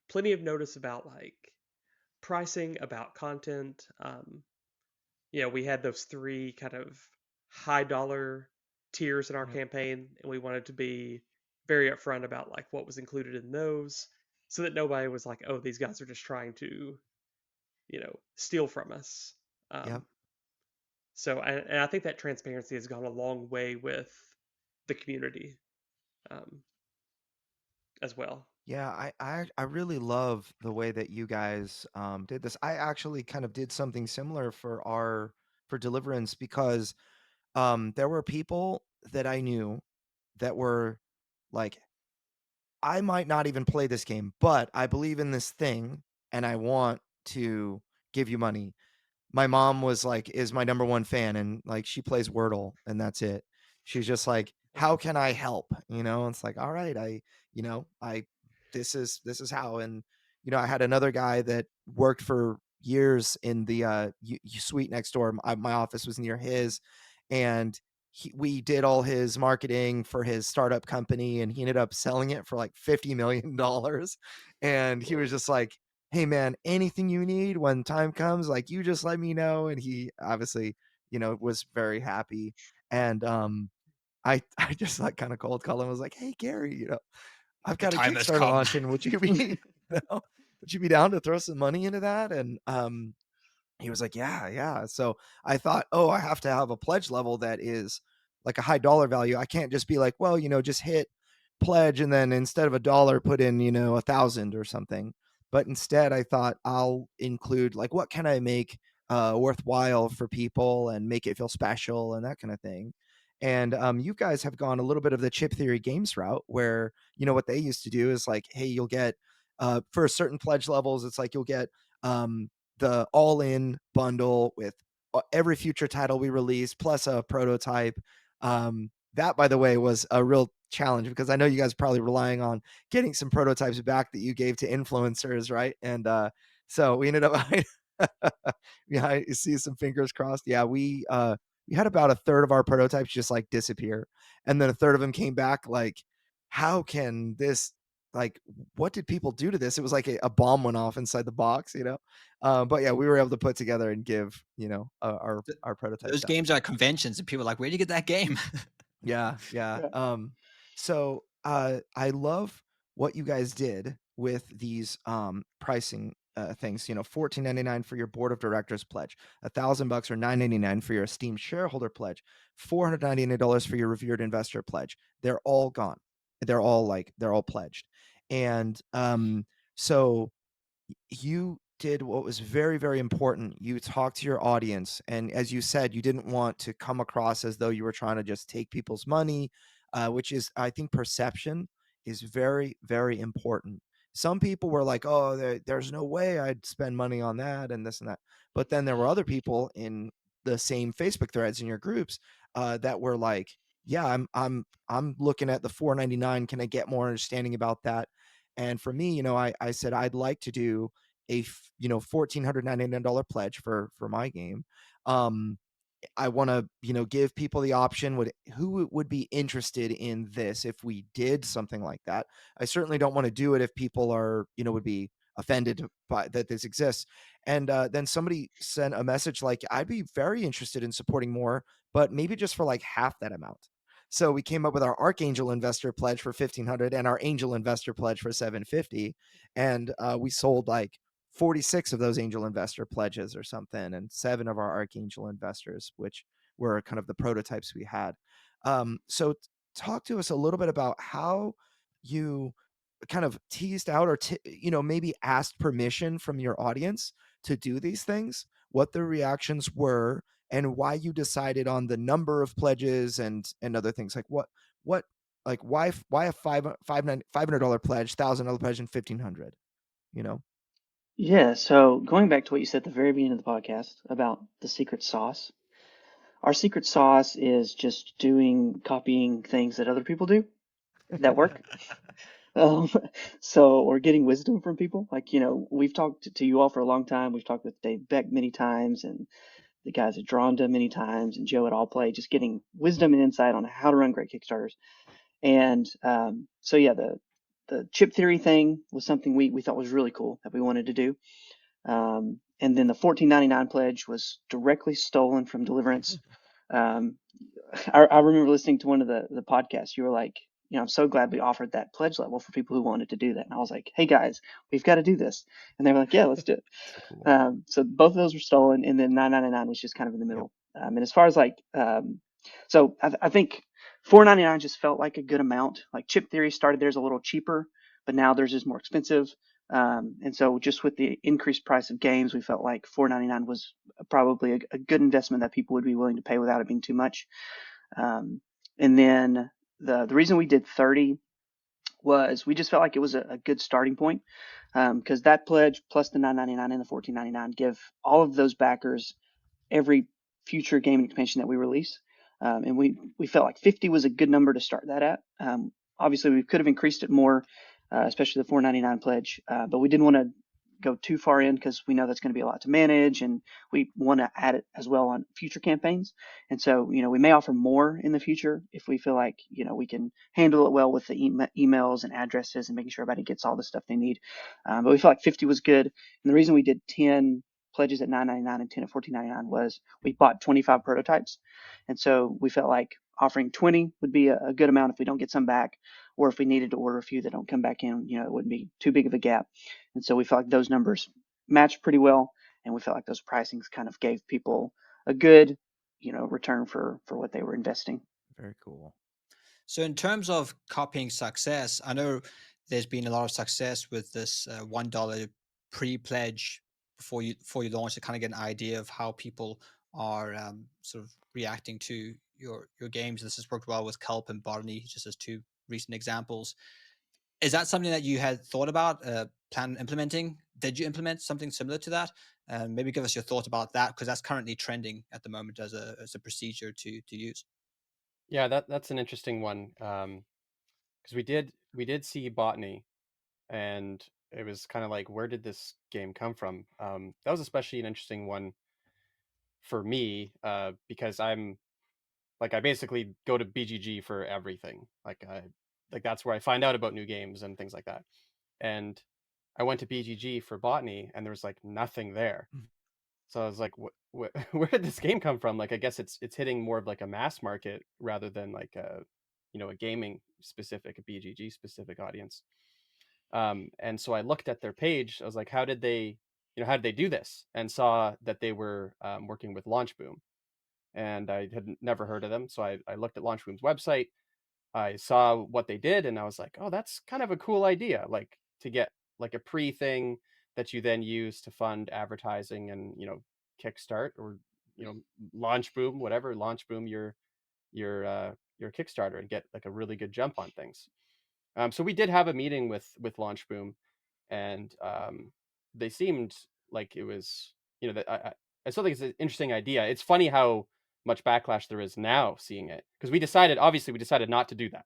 plenty of notice about like pricing, about content. We had those 3 kind of high dollar tiers in our campaign, and we wanted to be very upfront about like what was included in those, so that nobody was like, oh, these guys are just trying to steal from us. So and I think that transparency has gone a long way with the community as well. Yeah, I really love the way that you guys did this. I actually kind of did something similar for Deliverance, because there were people that I knew that were like, I might not even play this game, but I believe in this thing and I want to give you money. My mom was like, is my number one fan, and like she plays Wordle and that's it. She's just like, how can I help? It's like, all right, I this is how. And I had another guy that worked for years in the suite next door. My office was near his, and we did all his marketing for his startup company, and he ended up selling it for like $50 million. And he was just like, hey man, anything you need when time comes, like, you just let me know. And he obviously, was very happy. And I just like kind of cold called him. I was like, hey Gary, I've got a Kickstarter launching. Would you be would you be down to throw some money into that? And he was like, yeah. So I thought, oh, I have to have a pledge level that is like a high dollar value. I can't just be like, well, just hit pledge and then instead of $1 put in 1,000 or something. But instead I thought I'll include like, what can I make worthwhile for people and make it feel special and that kind of thing. And you guys have gone a little bit of the Chip Theory Games route, where what they used to do is like, hey, you'll get for certain pledge levels, it's like you'll get the all-in bundle with every future title we release plus a prototype. That, by the way, was a real challenge, because I know you guys are probably relying on getting some prototypes back that you gave to influencers, right? And so we ended up yeah, you see some fingers crossed. Yeah, we had about a third of our prototypes just like disappear, and then a third of them came back like how can this, like, what did people do to this? It was like a bomb went off inside the box, you know. But yeah, we were able to put together and give, you know, our prototypes Those out. games are at conventions, and people are like, "Where'd you get that game?" Yeah, yeah. Yeah. So I love what you guys did with these pricing things. You know, $14.99 for your board of directors pledge, $1,000 or $9.99 for your esteemed shareholder pledge, $499 for your revered investor pledge. They're all gone. They're all pledged, and so you did what was very, very important. You talked to your audience, and as you said, you didn't want to come across as though you were trying to just take people's money, which is, I think, perception is very, very important. Some people were like, "Oh, there's no way I'd spend money on that and this and that," but then there were other people in the same Facebook threads in your groups that were like, "Yeah, I'm looking at the 499. Can I get more understanding about that?" And for me, you know, I said I'd like to do you know, $1,499 pledge for my game. Um, I want to, you know, give people the option, who would be interested in this if we did something like that. I certainly don't want to do it if people are, you know, would be offended by that this exists. And then somebody sent a message like, I'd be very interested in supporting more, but maybe just for like half that amount. So we came up with our Archangel Investor pledge for 1,500 and our Angel Investor pledge for 750, and we sold like 46 of those angel investor pledges or something, and 7 of our archangel investors, which were kind of the prototypes we had. So talk to us a little bit about how you kind of teased out or you know, maybe asked permission from your audience to do these things, what the reactions were, and why you decided on the number of pledges and other things. Like what like why a $500 pledge, $1,000 pledge, and 1,500, you know? Yeah, so going back to what you said at the very beginning of the podcast about the secret sauce, our secret sauce is just copying things that other people do that work. Um, or getting wisdom from people. Like, you know, we've talked to you all for a long time. We've talked with Dave Beck many times, and the guys at Dronda many times, and Joe at All Play, just getting wisdom and insight on how to run great Kickstarters. And so, yeah, the chip theory thing was something we thought was really cool that we wanted to do. And then the 1499 pledge was directly stolen from Deliverance. Um, I remember listening to one of the podcasts. You were like, you know, I'm so glad we offered that pledge level for people who wanted to do that. And I was like, hey guys, we've got to do this. And they were like, yeah, let's do it. So cool. So both of those were stolen, and then 999 was just kind of in the Yep. middle. And as far as like, so I think 499 just felt like a good amount. Like Chip Theory started theirs a little cheaper, but now theirs is more expensive. And so just with the increased price of games, we felt like 499 was probably a good investment that people would be willing to pay without it being too much. And then the reason we did 30 was we just felt like it was a good starting point, because that pledge plus the 999 and the 1499 give all of those backers every future game expansion that we release. And we felt like 50 was a good number to start that at. Obviously, we could have increased it more, especially the 499 pledge, but we didn't want to go too far in because we know that's going to be a lot to manage, and we want to add it as well on future campaigns. And so, you know, we may offer more in the future if we feel like, you know, we can handle it well with the emails and addresses and making sure everybody gets all the stuff they need. But we felt like 50 was good. And the reason we did 10 pledges at 999 and 10 at 1499 was we bought 25 prototypes. And so we felt like offering 20 would be a good amount if we don't get some back, or if we needed to order a few that don't come back in, you know, it wouldn't be too big of a gap. And so we felt like those numbers matched pretty well, and we felt like those pricings kind of gave people a good, you know, return for what they were investing. Very cool. So, in terms of copying success, I know there's been a lot of success with this $1 pre-pledge before you launch to kind of get an idea of how people are sort of reacting to your games. This has worked well with Kelp and Botany, just as 2 recent examples. Is that something that you had thought about, plan implementing? Did you implement something similar to that? Maybe give us your thoughts about that, because that's currently trending at the moment as a procedure to use. Yeah, that's an interesting one. Because we did see Botany, and it was kind of like, where did this game come from? That was especially an interesting one for me, because I basically go to BGG for everything. Like like that's where I find out about new games and things like that. And I went to BGG for botany, and there was like nothing there. So I was like, what where did this game come from? Like, I guess it's hitting more of like a mass market rather than like a gaming specific, a BGG specific audience. And so I looked at their page. I was like, how did they do this? And saw that they were working with Launchboom, and I had never heard of them. So I looked at Launchboom's website. I saw what they did, and I was like, oh, that's kind of a cool idea. Like, to get like a pre thing that you then use to fund advertising and Kickstart, or Launch Boom, whatever, Launch Boom your Kickstarter, and get like a really good jump on things. So we did have a meeting with Launch Boom, and they seemed like it was, that I still think it's an interesting idea. It's funny how much backlash there is now seeing it, because we decided not to do that.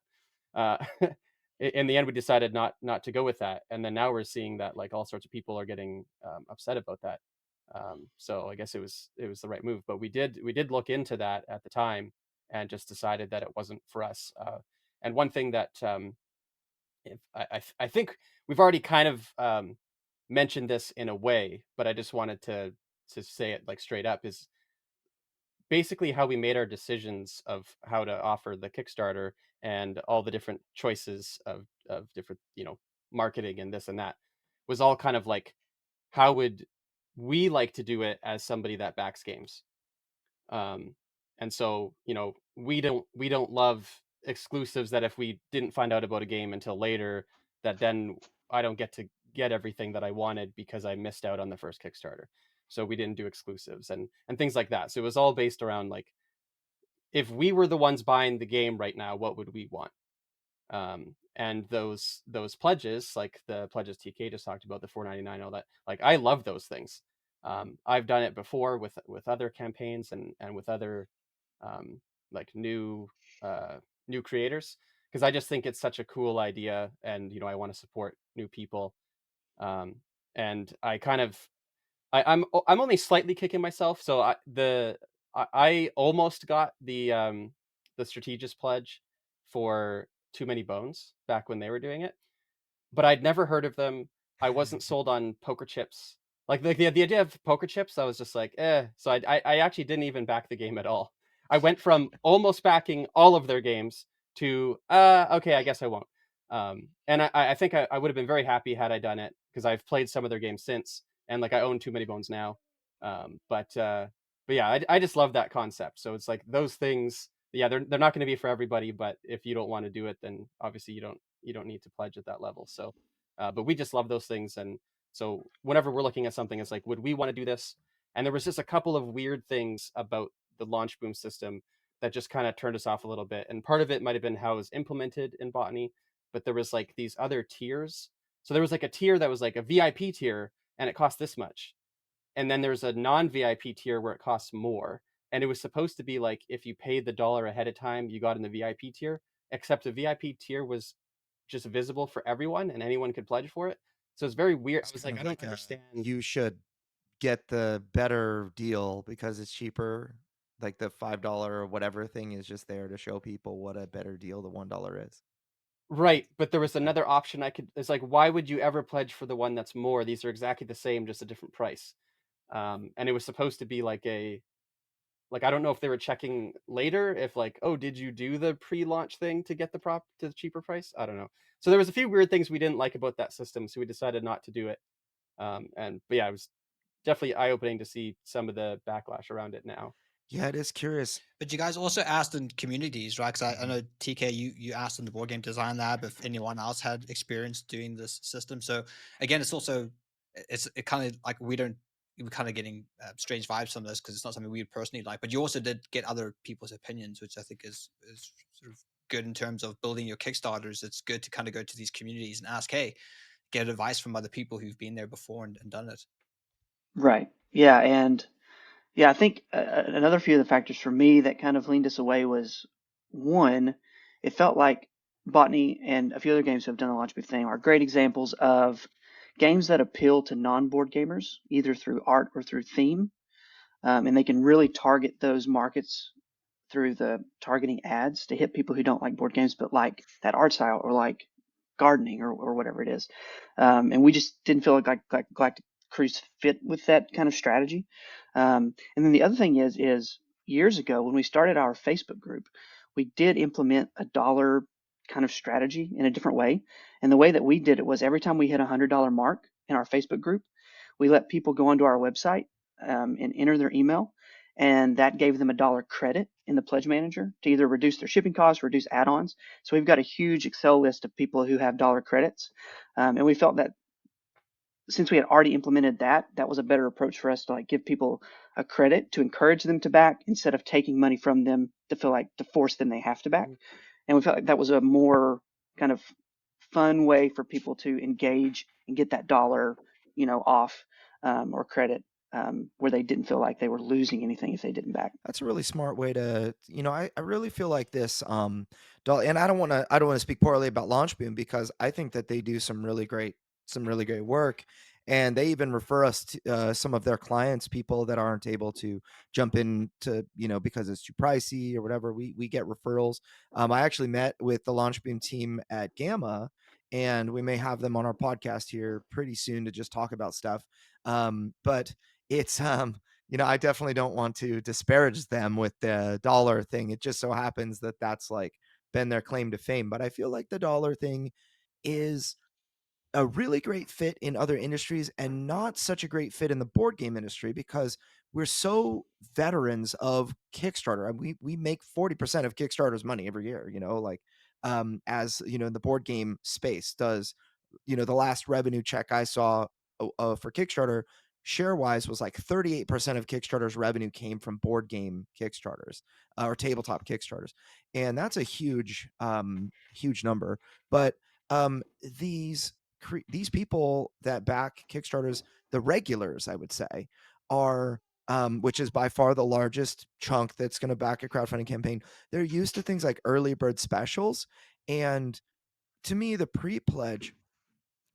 In the end, we decided not to go with that, and then now we're seeing that like all sorts of people are getting upset about that. So I guess it was the right move, but we did look into that at the time and just decided that it wasn't for us. And one thing that if I think we've already kind of mentioned this in a way, but I just wanted to say it like straight up, is basically how we made our decisions of how to offer the Kickstarter and all the different choices of different, marketing and this and that, was all kind of like, how would we like to do it as somebody that backs games. And so, we don't love exclusives that if we didn't find out about a game until later, that then I don't get to get everything that I wanted because I missed out on the first Kickstarter. So we didn't do exclusives and things like that. So it was all based around like, if we were the ones buying the game right now, what would we want? And those pledges, like the pledges TK just talked about, the $4.99, all that, like, I love those things. I've done it before with other campaigns and with other like new creators, because I just think it's such a cool idea, and I want to support new people. And I kind of I'm only slightly kicking myself. So I almost got the Strategist pledge for Too Many Bones back when they were doing it, but I'd never heard of them. I wasn't sold on poker chips. Like the idea of poker chips, I was just like, eh. So I actually didn't even back the game at all. I went from almost backing all of their games to okay, I guess I won't. And I think I would have been very happy had I done it, because I've played some of their games since, and like I own Too Many Bones now. But yeah, I just love that concept. So it's like those things. Yeah, they're not going to be for everybody, but if you don't want to do it, then obviously you don't need to pledge at that level. So, but we just love those things, and so whenever we're looking at something, it's like, would we want to do this? And there was just a couple of weird things about the Launch Boom system that just kind of turned us off a little bit. And part of it might have been how it was implemented in Botany, but there was like these other tiers. So there was like a tier that was like a VIP tier, and it cost this much. And then there's a non-VIP tier where it costs more. And it was supposed to be like, if you paid the $1 ahead of time, you got in the VIP tier, except the VIP tier was just visible for everyone and anyone could pledge for it. So it's very weird. I was like, I don't understand. You should get the better deal because it's cheaper. Like the $5 or whatever thing is just there to show people what a better deal the $1 is. Right, but there was another option I could. It's like, why would you ever pledge for the one that's more? These are exactly the same, just a different price. And it was supposed to be like I don't know if they were checking later if like, oh, did you do the pre-launch thing to get to the cheaper price? I don't know. So there was a few weird things we didn't like about that system, so we decided not to do it. But yeah, it was definitely eye-opening to see some of the backlash around it now. Yeah, it is curious. But you guys also asked in communities, right? Because I know TK, you asked in the Board Game Design Lab if anyone else had experience doing this system. So again, it kind of like we're kind of getting strange vibes from this because it's not something we would personally like. But you also did get other people's opinions, which I think is sort of good in terms of building your Kickstarters. It's good to kind of go to these communities and ask, hey, get advice from other people who've been there before and done it. Right. Yeah. And yeah, I think another few of the factors for me that kind of leaned us away was, one, it felt like Botany and a few other games who have done the Launch Booth thing are great examples of games that appeal to non-board gamers, either through art or through theme. And they can really target those markets through the targeting ads to hit people who don't like board games but like that art style or like gardening or whatever it is. And we just didn't feel like Galactic Cruise fit with that kind of strategy. And then the other thing is years ago when we started our Facebook group, we did implement a dollar kind of strategy in a different way. And the way that we did it was every time we hit $100 mark in our Facebook group, we let people go onto our website and enter their email, and that gave them $1 credit in the pledge manager to either reduce their shipping costs, reduce add-ons. So we've got a huge Excel list of people who have dollar credits, and we felt that since we had already implemented that, that was a better approach for us to like give people a credit to encourage them to back instead of taking money from them to feel like to force them they have to back. And we felt like that was a more kind of fun way for people to engage and get that dollar, off or credit where they didn't feel like they were losing anything if they didn't back. That's a really smart way to, I really feel like this, and I don't want to speak poorly about Launchbeam because I think that they do some really great work. And they even refer us to some of their clients, people that aren't able to jump in to, because it's too pricey or whatever. We get referrals. I actually met with the Launchbeam team at Gamma, and we may have them on our podcast here pretty soon to just talk about stuff. But it's, I definitely don't want to disparage them with the dollar thing. It just so happens that that's like been their claim to fame. But I feel like the dollar thing is a really great fit in other industries and not such a great fit in the board game industry because we're so veterans of Kickstarter. And we make 40% of Kickstarter's money every year, as the board game space does. The last revenue check I saw for Kickstarter share wise was like 38% of Kickstarter's revenue came from board game Kickstarters or tabletop Kickstarters. And that's a huge number. But these people that back Kickstarters, the regulars, I would say, are which is by far the largest chunk that's going to back a crowdfunding campaign. They're used to things like early bird specials, and to me, the pre-pledge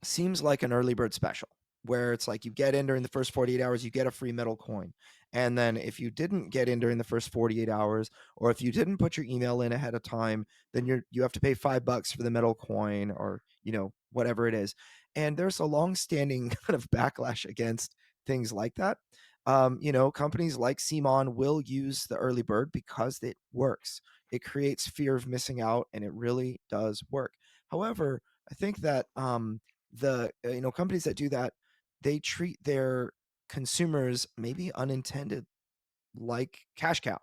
seems like an early bird special where it's like you get in during the first 48 hours, you get a free metal coin. And then if you didn't get in during the first 48 hours, or if you didn't put your email in ahead of time, then you have to pay $5 for the metal coin or, whatever it is. And there's a long-standing kind of backlash against things like that. Companies like CMON will use the early bird because it works. It creates fear of missing out, and it really does work. However, I think that the companies that do that, they treat their consumers maybe unintended like cash cow.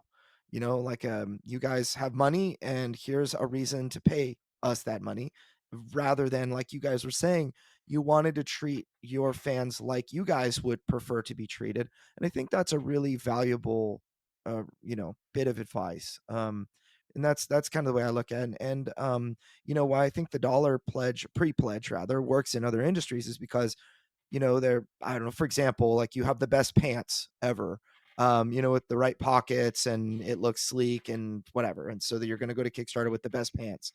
Like you guys have money and here's a reason to pay us that money, rather than, like you guys were saying, you wanted to treat your fans like you guys would prefer to be treated. And I think that's a really valuable bit of advice. And that's kind of the way I look at it. And why I think the dollar pledge, pre-pledge rather, works in other industries is because they're, I don't know, for example, like you have the best pants ever, with the right pockets and it looks sleek and whatever. And so that you're going to go to Kickstarter with the best pants.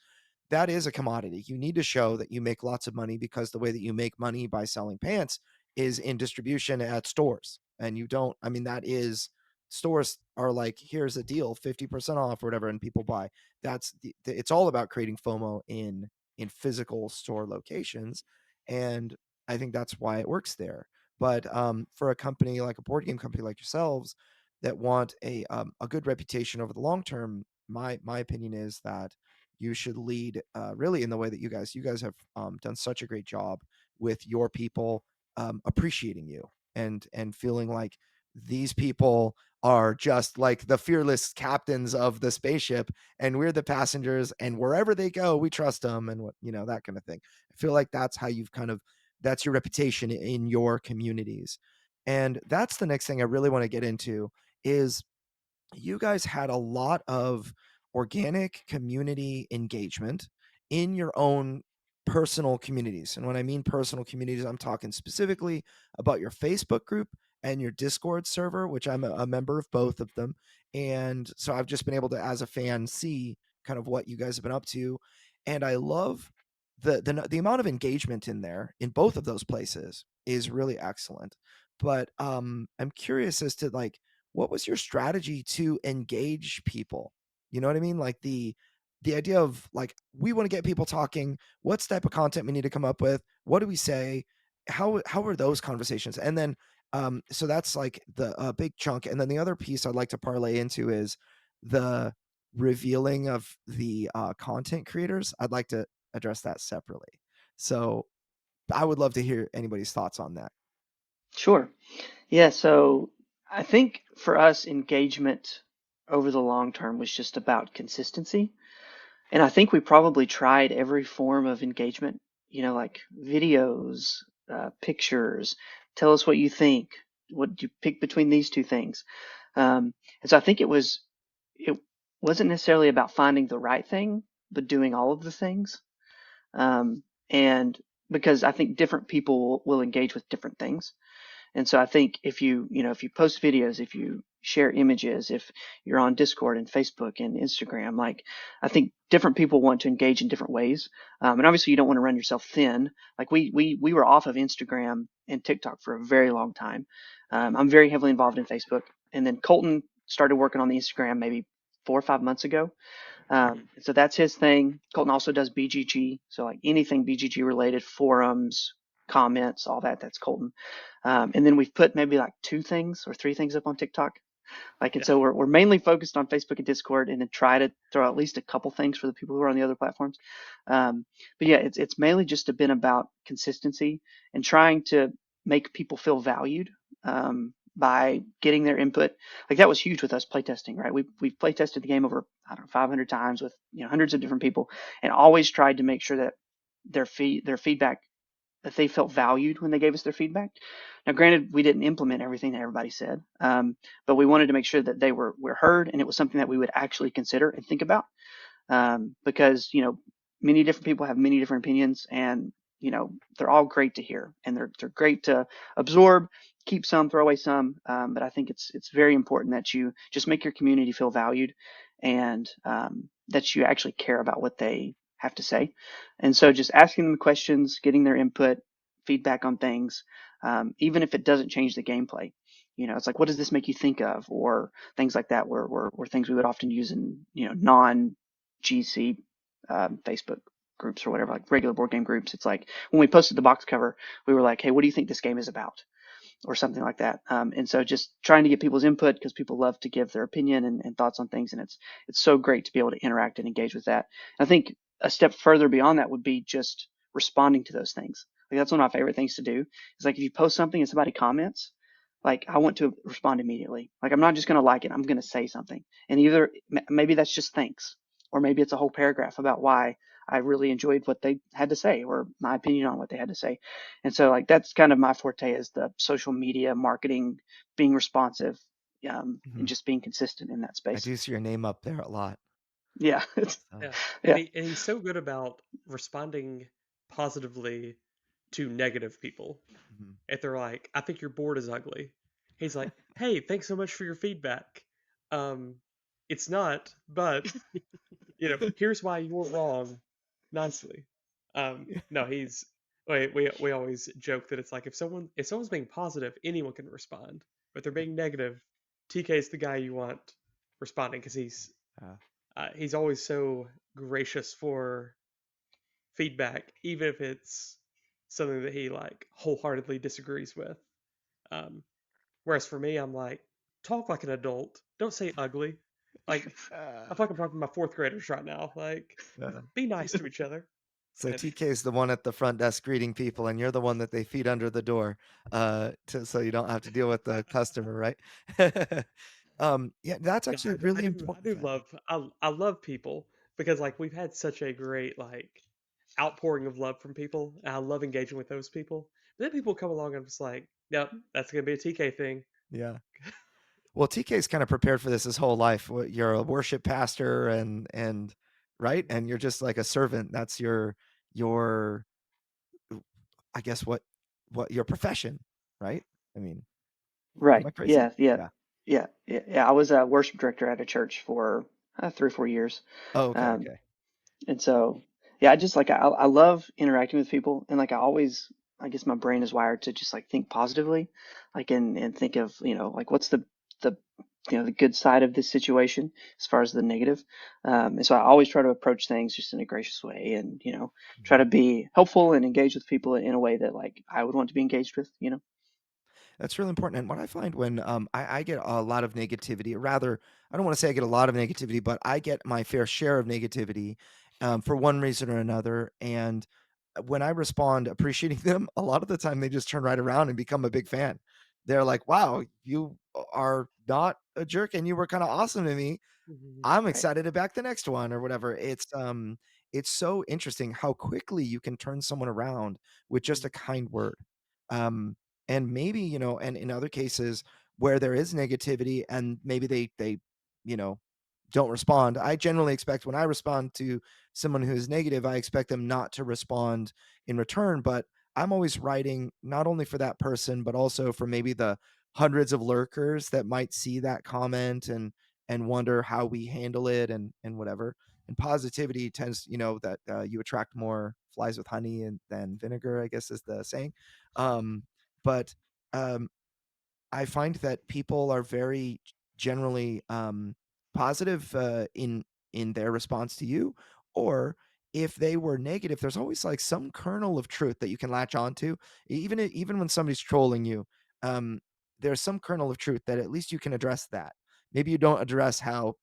That is a commodity. You need to show that you make lots of money, because the way that you make money by selling pants is in distribution at stores. And that is, stores are like, here's a deal, 50% off or whatever, and people buy. It's all about creating FOMO in physical store locations. And I think that's why it works there. But for a company like a board game company like yourselves that want a good reputation over the long term, my opinion is that you should lead really in the way that you guys have done such a great job with your people appreciating you and feeling like these people are just like the fearless captains of the spaceship, and we're the passengers, and wherever they go, we trust them, and that kind of thing. I feel like that's how you've that's your reputation in your communities. And that's the next thing I really want to get into is you guys had a lot of organic community engagement in your own personal communities. And when I mean personal communities, I'm talking specifically about your Facebook group and your Discord server, which I'm a member of both of them. And so I've just been able to, as a fan, see kind of what you guys have been up to. And I love the amount of engagement in there in both of those places is really excellent. But I'm curious as to, like, what was your strategy to engage people You know what I mean? Like the idea of like, we want to get people talking. What's type of content we need to come up with? What do we say? How are those conversations? And then so that's like the big chunk. And then the other piece I'd like to parlay into is the revealing of the content creators. I'd like to address that separately. So I would love to hear anybody's thoughts on that. Sure. Yeah, so I think for us, engagement over the long term was just about consistency. And I think we probably tried every form of engagement, like videos, pictures, tell us what you think, what do you pick between these two things. And so I think it wasn't necessarily about finding the right thing, but doing all of the things. And because I think different people will engage with different things. And so I think if you post videos, if you share images, if you're on Discord and Facebook and Instagram, like I think different people want to engage in different ways. And obviously you don't want to run yourself thin. Like we were off of Instagram and TikTok for a very long time. I'm very heavily involved in Facebook. And then Koltin started working on the Instagram maybe 4 or 5 months ago. So that's his thing. Koltin also does BGG. So like anything BGG related, forums, comments, all that, that's Koltin. And then we've put maybe like 2 or 3 things up on TikTok. Like, and Yeah. so we're mainly focused on Facebook and Discord, and then try to throw at least a couple things for the people who are on the other platforms. But yeah, it's mainly just been about consistency and trying to make people feel valued by getting their input. Like that was huge with us playtesting, right? We've playtested the game over, I don't know, 500 times with hundreds of different people, and always tried to make sure that their feedback, that they felt valued when they gave us their feedback. Now, granted, we didn't implement everything that everybody said, but we wanted to make sure that they were heard, and it was something that we would actually consider and think about, because many different people have many different opinions, and they're all great to hear, and they're great to absorb, keep some, throw away some, but I think it's very important that you just make your community feel valued, and that you actually care about what they have to say. And so just asking them questions, getting their input, feedback on things, even if it doesn't change the gameplay. It's like, what does this make you think of? Or things like that were things we would often use in, non-GC Facebook groups or whatever, like regular board game groups. It's like when we posted the box cover, we were like, hey, what do you think this game is about? Or something like that. And so just trying to get people's input, because people love to give their opinion and thoughts on things. And it's so great to be able to interact and engage with that. And I think a step further beyond that would be just responding to those things. Like that's one of my favorite things to do. Is like if you post something and somebody comments, like I want to respond immediately. Like I'm not just going to like it, I'm going to say something. And either maybe that's just thanks, or maybe it's a whole paragraph about why I really enjoyed what they had to say, or my opinion on what they had to say. And so like that's kind of my forte, is the social media marketing, being responsive, and just being consistent in that I space. do see your name up there a lot. Yeah. Yeah. Yeah. And he's so good about responding positively to negative people. Mhm. If they're like, I think your board is ugly, he's like, hey, thanks so much for your feedback. It's not, but here's why you're wrong, nicely. No, he's we always joke that it's like if someone's being positive, anyone can respond. But if they're being negative, TK's the guy you want responding, because he's always so gracious for feedback, even if it's something that he like wholeheartedly disagrees with. Um, Whereas for me, I'm like, talk like an adult. Don't say ugly. Like I feel like I'm talking to my fourth graders right now. Like, be nice to each other. So And TK is the one at the front desk greeting people, and you're the one that they feed under the door, so you don't have to deal with the customer, right? Yeah, that's no, actually I really do I important. do love I love people, because like we've had such a great like outpouring of love from people, and I love engaging with those people. But then people come along and I'm just like, yep, that's gonna be a TK thing. Yeah. Well, TK's kind of prepared for this his whole life. You're a worship pastor, and right, and you're just like a servant. That's your I guess what your profession, right? I mean, am Right. I crazy? Yeah. Yeah. Yeah. Yeah. I was a worship director at a church for 3 or 4 years. Oh, okay, Um, okay. and so, yeah, I just like, I love interacting with people. And like, I guess my brain is wired to just like think positively, like, and think of, like what's the the good side of this situation as far as the negative. And so I always try to approach things just in a gracious way, and try to be helpful and engage with people in a way that like I would want to be engaged with. That's really important. And what I find when I get a lot of negativity, or rather, I don't want to say I get a lot of negativity, but I get my fair share of negativity for one reason or another. And when I respond appreciating them, a lot of the time they just turn right around and become a big fan. They're like, wow, you are not a jerk and you were kind of awesome to me. Mhm. I'm Right. excited to back the next one or whatever. It's so interesting how quickly you can turn someone around with just Mhm. a kind word. Um, and maybe, and in other cases where there is negativity and maybe they, you know, don't respond. I generally expect when I respond to someone who's negative, I expect them not to respond in return, but I'm always writing not only for that person, but also for maybe the hundreds of lurkers that might see that comment and wonder how we handle it and whatever. And positivity tends, that you attract more flies with honey and than vinegar, I guess is the saying. Um, but um, I find that people are very generally positive in their response to you, or if they were negative, there's always like some kernel of truth that you can latch onto, even when somebody's trolling you. Um, there's some kernel of truth that at least you can address that. Maybe you don't address how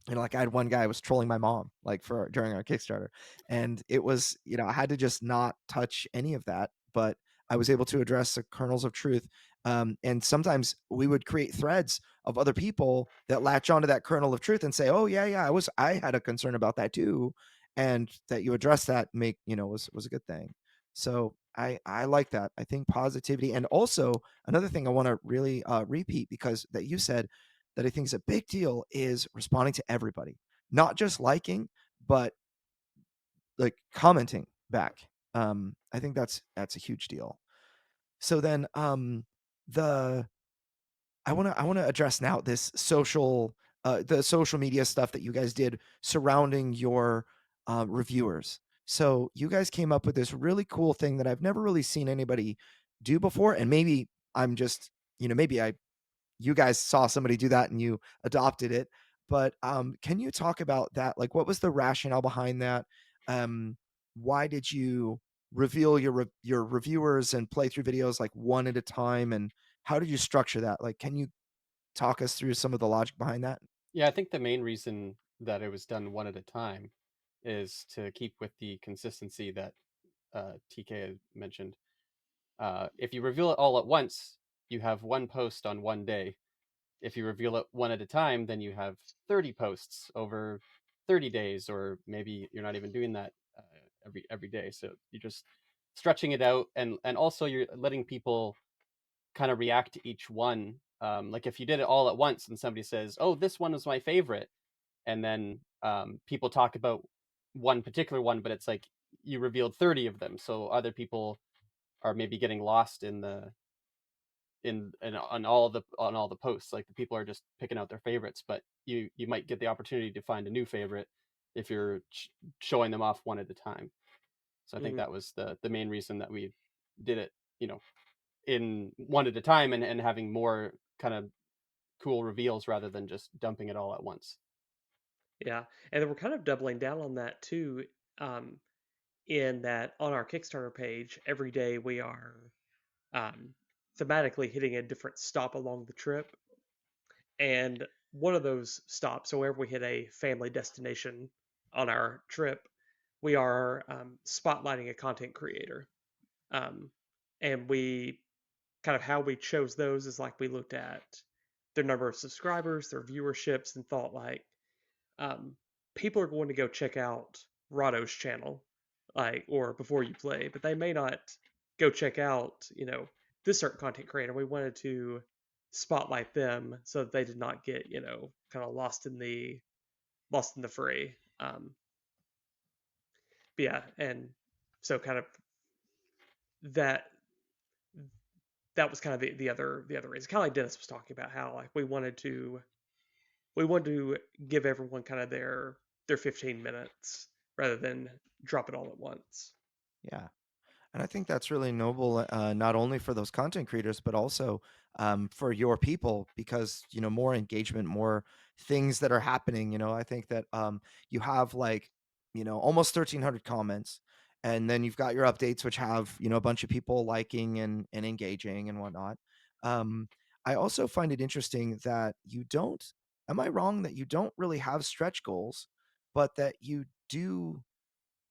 like I had one guy was trolling my mom like for during our Kickstarter, and it was I had to just not touch any of that, but I was able to address the kernels of truth. And sometimes we would create threads of other people that latch onto that kernel of truth and say, "Oh yeah, I had a concern about that too," and that you address that was a good thing. So I like that. I think positivity, and also another thing I want to really repeat because that you said that I think is a big deal is responding to everybody, not just liking, but like commenting back. I think that's a huge deal. So then, the I want to address now this the social media stuff that you guys did surrounding your reviewers. So you guys came up with this really cool thing that I've never really seen anybody do before, and maybe I'm just maybe I you guys saw somebody do that and you adopted it. But can you talk about that? Like, what was the rationale behind that? Why did you reveal your reviewers and playthrough videos like one at a time? And how did you structure that? Like, can you talk us through some of the logic behind that? Yeah, I think the main reason that it was done one at a time is to keep with the consistency that TK had mentioned. If you reveal it all at once, you have one post on one day. If you reveal it one at a time, then you have 30 posts over 30 days, or maybe you're not even doing that every day. So you're just stretching it out, and also you're letting people kind of react to each one. Like if you did it all at once and somebody says, "Oh, this one was my favorite," and then people talk about one particular one, but it's like you revealed 30 of them, so other people are maybe getting lost in the in on all the posts. Like the people are just picking out their favorites, but you might get the opportunity to find a new favorite if you're showing them off one at a time. So I think Mhm. that was the main reason that we did it, in one at a time, and having more kind of cool reveals rather than just dumping it all at once. Yeah, and then we're kind of doubling down on that too, um, in that on our Kickstarter page, every day we are um, thematically hitting a different stop along the trip. And one of those stops, so wherever we hit a family destination on our trip, we are spotlighting a content creator. Um, and we kind of how we chose those is like we looked at their number of subscribers, their viewerships, and thought like, um, people are going to go check out Rado's channel, like, or before you play, but they may not go check out, this certain content creator. We wanted to spotlight them so that they did not get, kind of lost in the fray. But yeah, and so kind of that that was kind of the other reason. Kind of like Dennis was talking about how like we wanted to give everyone kind of their 15 minutes rather than drop it all at once. Yeah. And I think that's really noble, not only for those content creators, but also for your people, because more engagement, more things that are happening. I think that you have like almost 1,300 comments, and then you've got your updates, which have a bunch of people liking and engaging and whatnot. Um, I also find it interesting that you don't. Am I wrong that you don't really have stretch goals, but that you do?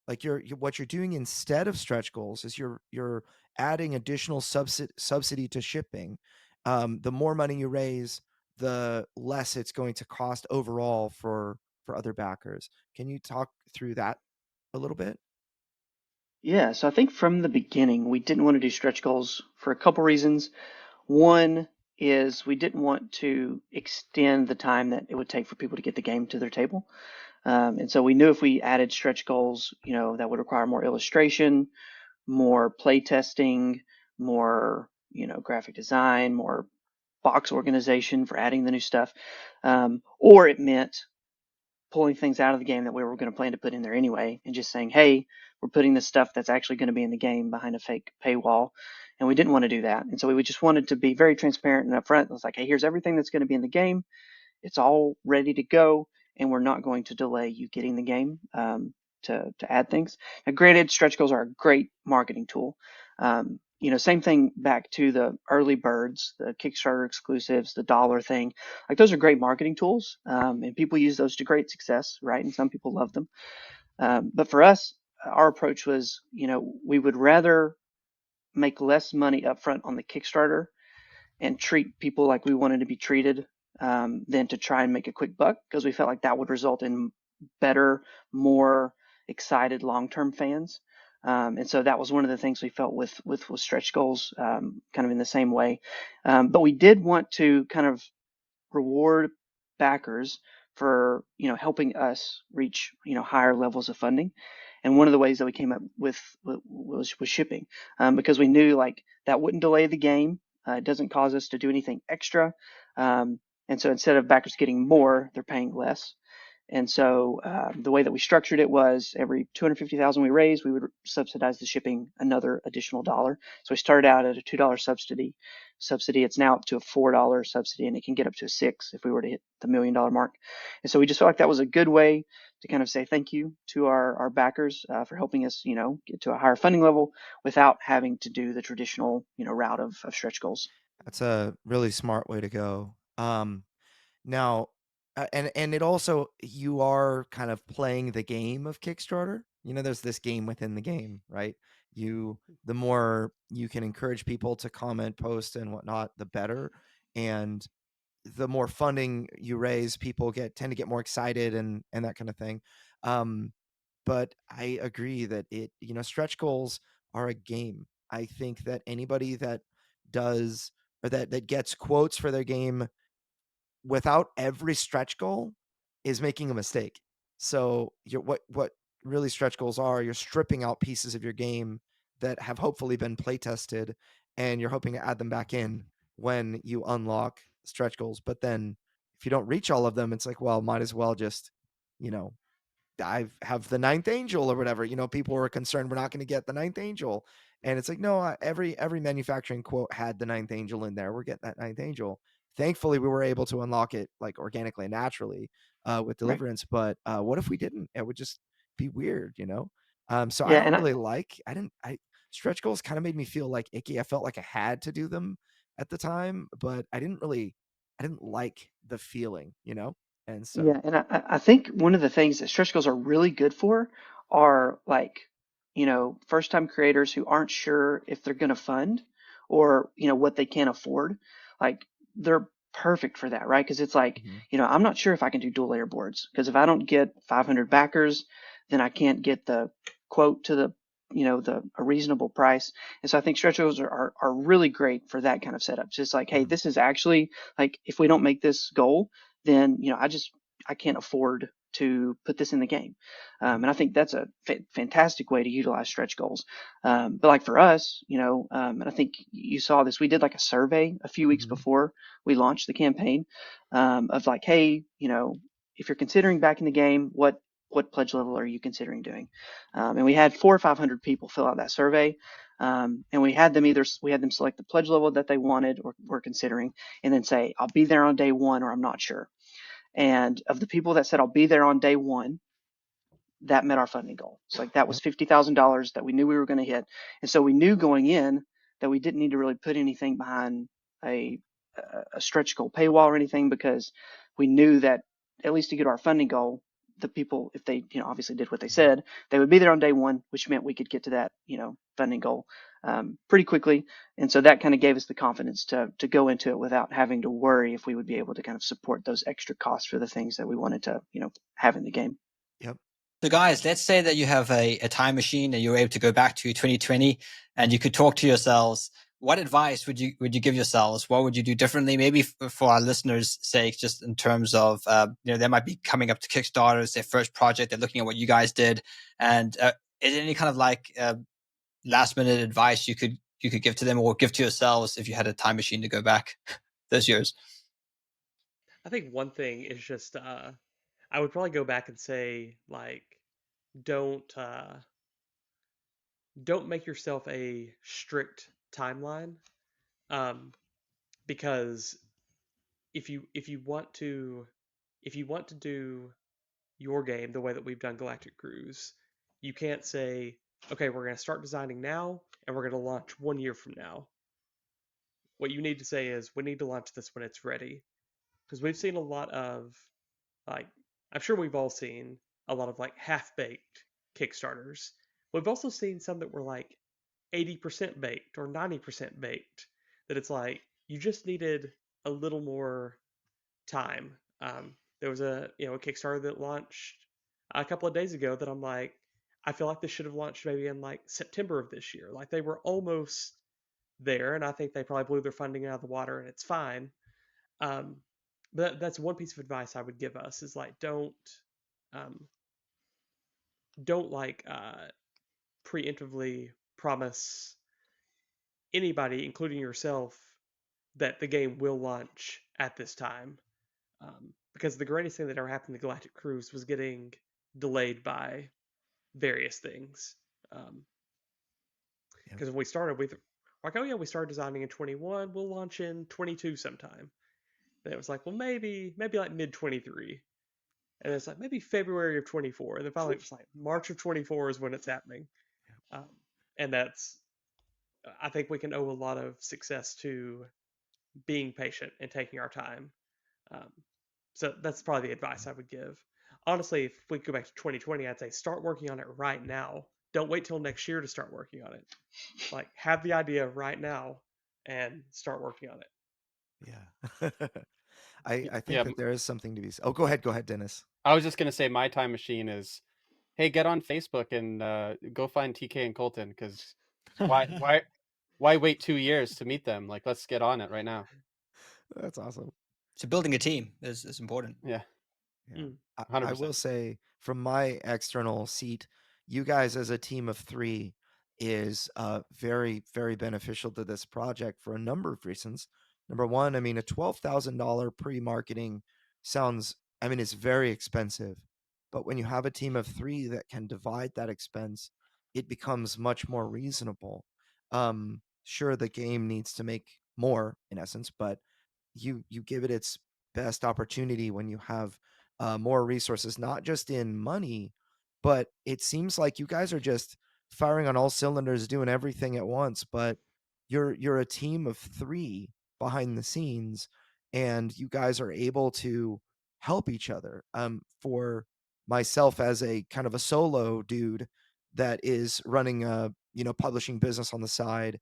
Like what you're doing instead of stretch goals is you're adding additional subsidy to shipping. The more money you raise, the less it's going to cost overall for other backers. Can you talk through that a little bit? Yeah, so I think from the beginning, we didn't want to do stretch goals for a couple reasons. One is we didn't want to extend the time that it would take for people to get the game to their table. And so we knew if we added stretch goals, that would require more illustration, more play testing, more, graphic design, more box organization for adding the new stuff. Or it meant pulling things out of the game that we were going to plan to put in there anyway and just saying, hey, we're putting this stuff that's actually going to be in the game behind a fake paywall. And we didn't want to do that. And so we just wanted to be very transparent and upfront. It was like, hey, here's everything that's going to be in the game. It's all ready to go, and we're not going to delay you getting the game to add things. Now, granted, stretch goals are a great marketing tool. Same thing back to the early birds, the Kickstarter exclusives, the dollar thing. Like those are great marketing tools, and people use those to great success, right? And some people love them. But for us, our approach was, we would rather make less money upfront on the Kickstarter and treat people like we wanted to be treated than to try and make a quick buck, because we felt like that would result in better, more excited long-term fans. And so that was one of the things we felt with stretch goals, kind of in the same way. But we did want to kind of reward backers for helping us reach higher levels of funding. And one of the ways that we came up with was shipping, because we knew like that wouldn't delay the game. It doesn't cause us to do anything extra. And so instead of backers getting more, they're paying less. And so the way that we structured it was every 250,000 we raised, we would subsidize the shipping another additional dollar. So we started out at a $2 subsidy. It's now up to a $4 subsidy, and it can get up to a $6 if we were to hit the $1 million mark. And so we just felt like that was a good way to kind of say thank you to our backers for helping us, get to a higher funding level without having to do the traditional, route of stretch goals. That's a really smart way to go. Now, and it also, you are kind of playing the game of Kickstarter. There's this game within the game, right? The more you can encourage people to comment, post, and whatnot, the better. And the more funding you raise, people tend to get more excited and that kind of thing. But I agree that stretch goals are a game. I think that anybody that does, or that gets quotes for their game without every stretch goal is making a mistake. So what really stretch goals are, you're stripping out pieces of your game that have hopefully been play tested, and you're hoping to add them back in when you unlock stretch goals. But then if you don't reach all of them, it's like, well, might as well just, you know, I have the ninth angel or whatever. People were concerned we're not going to get the ninth angel, and it's like, no, every manufacturing quote had the ninth angel in there. We're getting that ninth angel. Thankfully, we were able to unlock it like organically and naturally with Right. Deliverance. But what if we didn't? It would just be weird. So I Yeah. don't And really like. I stretch goals kind of made me feel like icky. I felt like I had to do them at the time, but I didn't like the feeling. And so. Yeah, and I think one of the things that stretch goals are really good for are like, first time creators who aren't sure if they're going to fund or, what they can afford. Like they're perfect for that, right? Because it's like, Mhm. I'm not sure if I can do dual layer boards because if I don't get 500 backers, then I can't get the quote to a reasonable price. And so I think stretch goals are really great for that kind of setup. Just like, hey, Mhm. this is actually like, if we don't make this goal, then, I can't afford to put this in the game. And I think that's a fantastic way to utilize stretch goals. But like for us, and I think you saw this, we did like a survey a few weeks Mhm. before we launched the campaign of like, hey, if you're considering backing the game, what pledge level are you considering doing? And we had 400 or 500 people fill out that survey. And we had them select the pledge level that they wanted or were considering, and then say, I'll be there on day one, or I'm not sure. And of the people that said, I'll be there on day one, that met our funding goal. So like that was $50,000 that we knew we were going to hit. And so we knew going in that we didn't need to really put anything behind a stretch goal paywall or anything, because we knew that at least to get our funding goal, the people, if they, obviously did what they said, they would be there on day one, which meant we could get to that, funding goal pretty quickly. And so that kind of gave us the confidence to go into it without having to worry if we would be able to kind of support those extra costs for the things that we wanted to, have in the game. Yep. So guys, let's say that you have a time machine and you're able to go back to 2020 and you could talk to yourselves. What advice would you give yourselves? What would you do differently? Maybe for our listeners' sake, just in terms of, they might be coming up to Kickstarter, it's their first project. They're looking at what you guys did. And is there any kind of like last minute advice you could give to them or give to yourselves if you had a time machine to go back those years? I think one thing is just I would probably go back and say, like, don't don't make yourself a strict timeline, because if you want to do your game the way that we've done Galactic Cruise, you can't say, okay, we're going to start designing now and we're going to launch 1 year from now. What you need to say is, we need to launch this when it's ready, because we've seen a lot of, like, I'm sure we've all seen a lot of like half-baked Kickstarters. We've also seen some that were like 80% baked or 90% baked, that it's like you just needed a little more time. There was a Kickstarter that launched a couple of days ago that I'm like, I feel like this should have launched maybe in like September of this year. Like they were almost there, and I think they probably blew their funding out of the water, and it's fine. Um, but that's one piece of advice I would give us, is like, um, don't like preemptively promise anybody, including yourself, that the game will launch at this time. Because the greatest thing that ever happened to Galactic Cruise was getting delayed by various things. Because when we started, we like, oh yeah, we started designing in 21, we'll launch in 22 sometime. And it was like, well, maybe like mid 23. And it's like maybe February of 24. And then finally it was like March of 24 is when it's happening. And that's, I think we can owe a lot of success to being patient and taking our time. So that's probably the advice I would give. Honestly, if we go back to 2020, I'd say start working on it right now. Don't wait till next year to start working on it. Like, have the idea right now and start working on it. Yeah. I think Yeah, that there is something to be said. Oh, go ahead, Dennis. I was just gonna say my time machine is, hey, get on Facebook and go find TK and Koltin, because why wait 2 years to meet them? Like, let's get on it right now. That's awesome. So building a team is important. Yeah, Yeah. Mm. I will 100%. say, from my external seat, you guys as a team of three is very, very beneficial to this project for a number of reasons. Number one, I mean, a $12,000 pre-marketing sounds, I mean, it's very expensive. But when you have a team of three that can divide that expense, it becomes much more reasonable. Sure, the game needs to make more, in essence, but you give it its best opportunity when you have more resources, not just in money, but it seems like you guys are just firing on all cylinders, doing everything at once. But you're a team of three behind the scenes, and you guys are able to help each other. For myself, as a kind of a solo dude that is running a publishing business on the side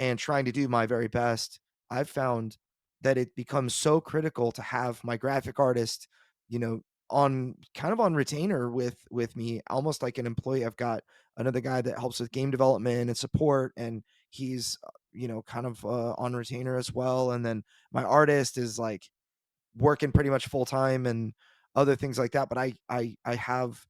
and trying to do my very best, I've found that it becomes so critical to have my graphic artist, on kind of on retainer with me, almost like an employee. I've got another guy that helps with game development and support, and he's kind of on retainer as well. And then my artist is like working pretty much full time and other things like that. But I have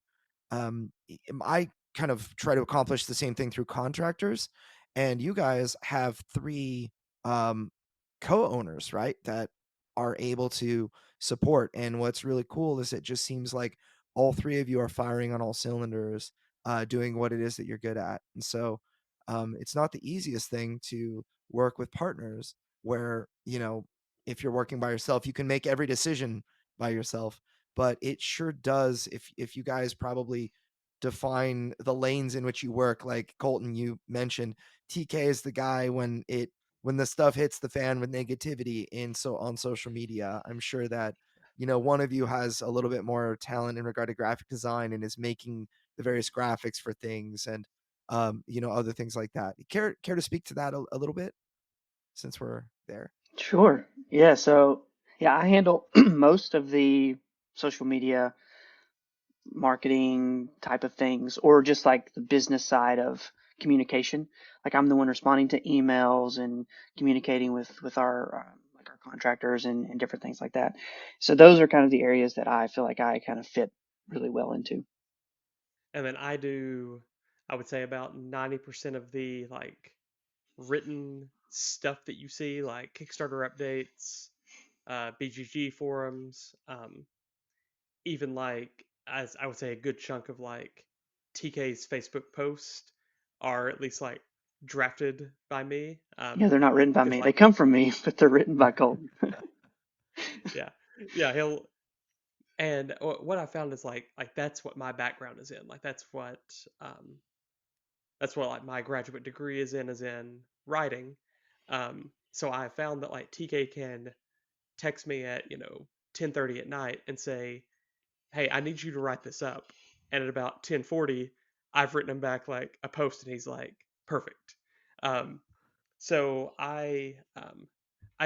I kind of try to accomplish the same thing through contractors, and you guys have three um, co-owners, right? That are able to support. And what's really cool is it just seems like all three of you are firing on all cylinders, doing what it is that you're good at. And so it's not the easiest thing to work with partners where, if you're working by yourself, you can make every decision by yourself, but it sure does if you guys probably define the lanes in which you work. Like Koltin, you mentioned TK is the guy when the stuff hits the fan with negativity on social media. I'm sure that one of you has a little bit more talent in regard to graphic design and is making the various graphics for things and other things like that. Care to speak to that a little bit since we're there? Sure. Yeah. So, yeah, I handle most of the social media marketing type of things, or just like the business side of communication. Like I'm the one responding to emails and communicating with our like our contractors and different things like that. So those are kind of the areas that I feel like I kind of fit really well into. And then I would say about 90% of the like written stuff that you see, like Kickstarter updates, BGG forums, even like, as I would say, a good chunk of like TK's Facebook posts are at least like drafted by me. Yeah, they're not written by Because me. They like, come from me, but they're written by Colton. yeah, yeah, and what I found is like that's what my background is in. Like that's what like my graduate degree is in writing. So I found that like TK can text me at 10:30 at night and say, "Hey, I need you to write this up," and at about 10:40, I've written him back like a post, and he's like, "Perfect." Um, so I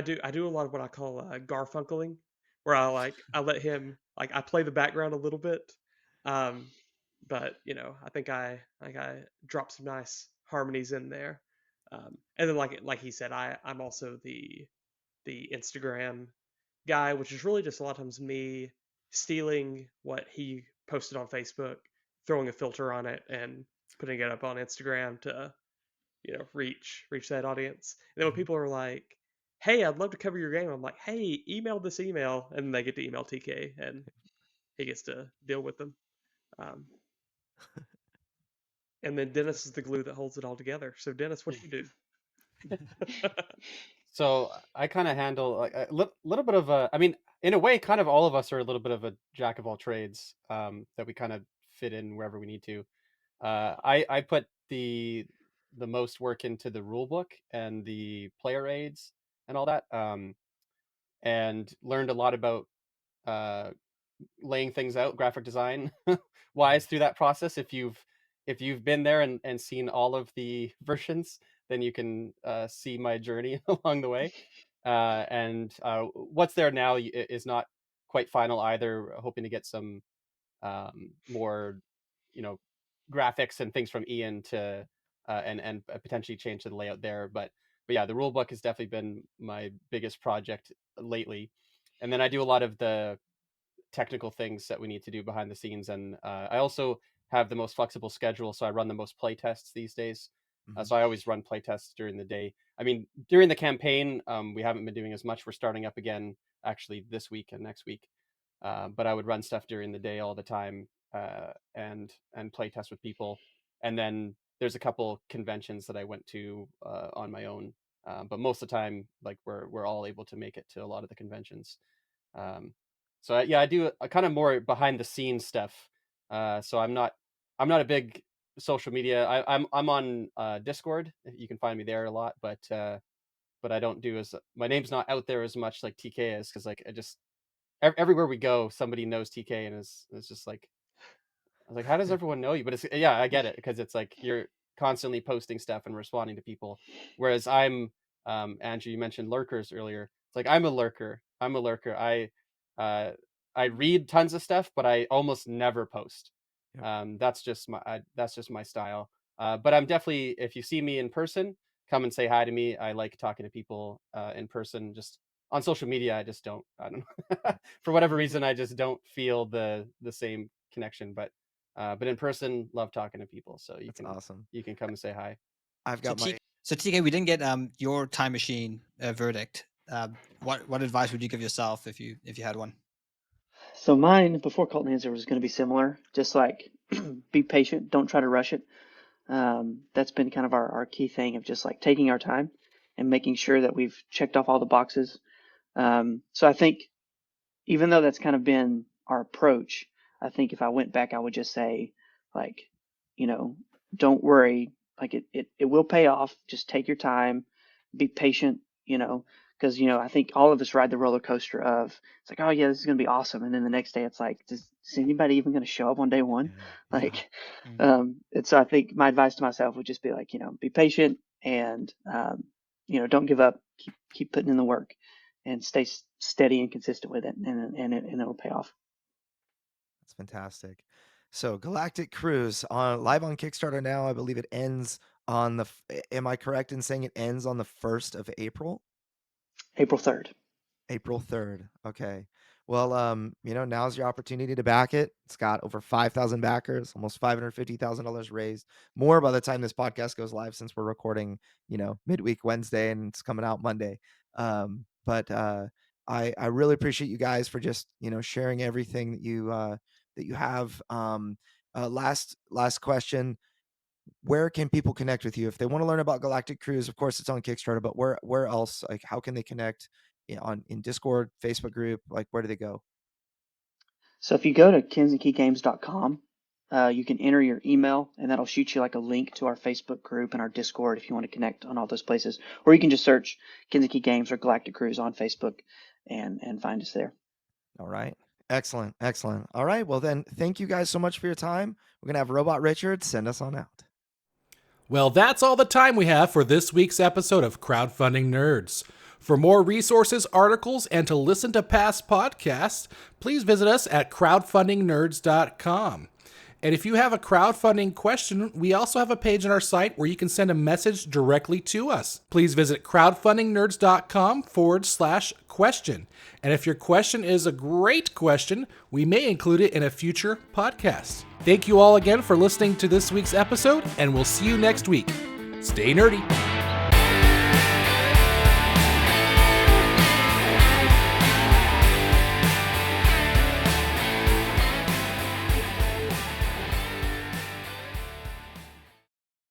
do a lot of what I call Garfunkeling, where I let him like I play the background a little bit, um, but I think I drop some nice harmonies in there, and then like he said, I'm also the Instagram guy, which is really just a lot of times me stealing what he posted on Facebook, throwing a filter on it, and putting it up on Instagram to reach that audience. And then when people are like, "Hey, I'd love to cover your game," I'm like, "Hey, email this email," and they get to email TK, and he gets to deal with them. Um, and then Dennis is the glue that holds it all together. So Dennis, what do you do? So I kind of handle like a little bit of a, I mean, in a way, kind of all of us are a little bit of a jack of all trades, that we kind of fit in wherever we need to. I put the most work into the rule book and the player aids and all that, and learned a lot about uh, laying things out, graphic design wise, through that process. If you've been there and seen all of the versions, then you can see my journey along the way. And what's there now is not quite final either. Hoping to get some more, you know, graphics and things from Ian to and potentially change the layout there. But yeah, the rule book has definitely been my biggest project lately. And then I do a lot of the technical things that we need to do behind the scenes. And I also have the most flexible schedule, so I run the most play tests these days. So I always run play tests during the day. I mean, during the campaign, we haven't been doing as much. We're starting up again actually this week and next week. But I would run stuff during the day all the time, and play test with people. And then there's a couple conventions that I went to on my own. But most of the time, like we're all able to make it to a lot of the conventions. Um, so yeah, I do a kind of more behind the scenes stuff. So I'm not a big social media. I'm on Discord. You can find me there a lot, but I don't do as my name's not out there as much like TK is, because like I just everywhere we go, somebody knows TK and is just like, I was like, how does everyone know you? But it's, yeah, I get it, because it's like you're constantly posting stuff and responding to people, whereas Andrew, you mentioned lurkers earlier. It's like I'm a lurker. Uh, I read tons of stuff, but I almost never post. Yep. That's just my style. But I'm definitely, if you see me in person, come and say hi to me. I like talking to people in person. Just on social media, I don't know. For whatever reason, I just don't feel the same connection. But in person, love talking to people. So That's awesome. you can come and say hi. I've So, got my so TK, we didn't get your time machine verdict. What advice would you give yourself if you had one? So mine, before Colton answer, was going to be similar. Just like be patient. Don't try to rush it. That's been kind of our key thing of just like taking our time and making sure that we've checked off all the boxes. So I think even though that's kind of been our approach, I think if I went back, I would just say, like, don't worry, like it will pay off. Just take your time, be patient, because, I think all of us ride the roller coaster of, it's like, oh yeah, this is going to be awesome. And then the next day it's like, is anybody even going to show up on day one? Yeah. Like, and so I think my advice to myself would just be like, be patient and, don't give up, keep putting in the work and stay steady and consistent with it, and it'll pay off. That's fantastic. So Galactic Cruise live on Kickstarter now. I believe it ends on am I correct in saying it ends on the 1st of April? April 3rd. April 3rd. Okay. Well, now's your opportunity to back it. It's got over 5,000 backers, almost $550,000 raised. More by the time this podcast goes live, since we're recording, midweek Wednesday and it's coming out Monday. But I really appreciate you guys for just, sharing everything that you have. Last question. Where can people connect with you if they want to learn about Galactic Cruise? Of course, it's on Kickstarter, but where else? Like, how can they connect in Discord, Facebook group? Like, where do they go? So if you go to kinsonkeygames.com, you can enter your email, and that'll shoot you like a link to our Facebook group and our Discord if you want to connect on all those places. Or you can just search Kinson Key Games or Galactic Cruise on Facebook and find us there. All right. Excellent. All right. Well, then, thank you guys so much for your time. We're going to have Robot Richard send us on out. Well, that's all the time we have for this week's episode of Crowdfunding Nerds. For more resources, articles, and to listen to past podcasts, please visit us at crowdfundingnerds.com. And if you have a crowdfunding question, we also have a page on our site where you can send a message directly to us. Please visit crowdfundingnerds.com/question. And if your question is a great question, we may include it in a future podcast. Thank you all again for listening to this week's episode, and we'll see you next week. Stay nerdy.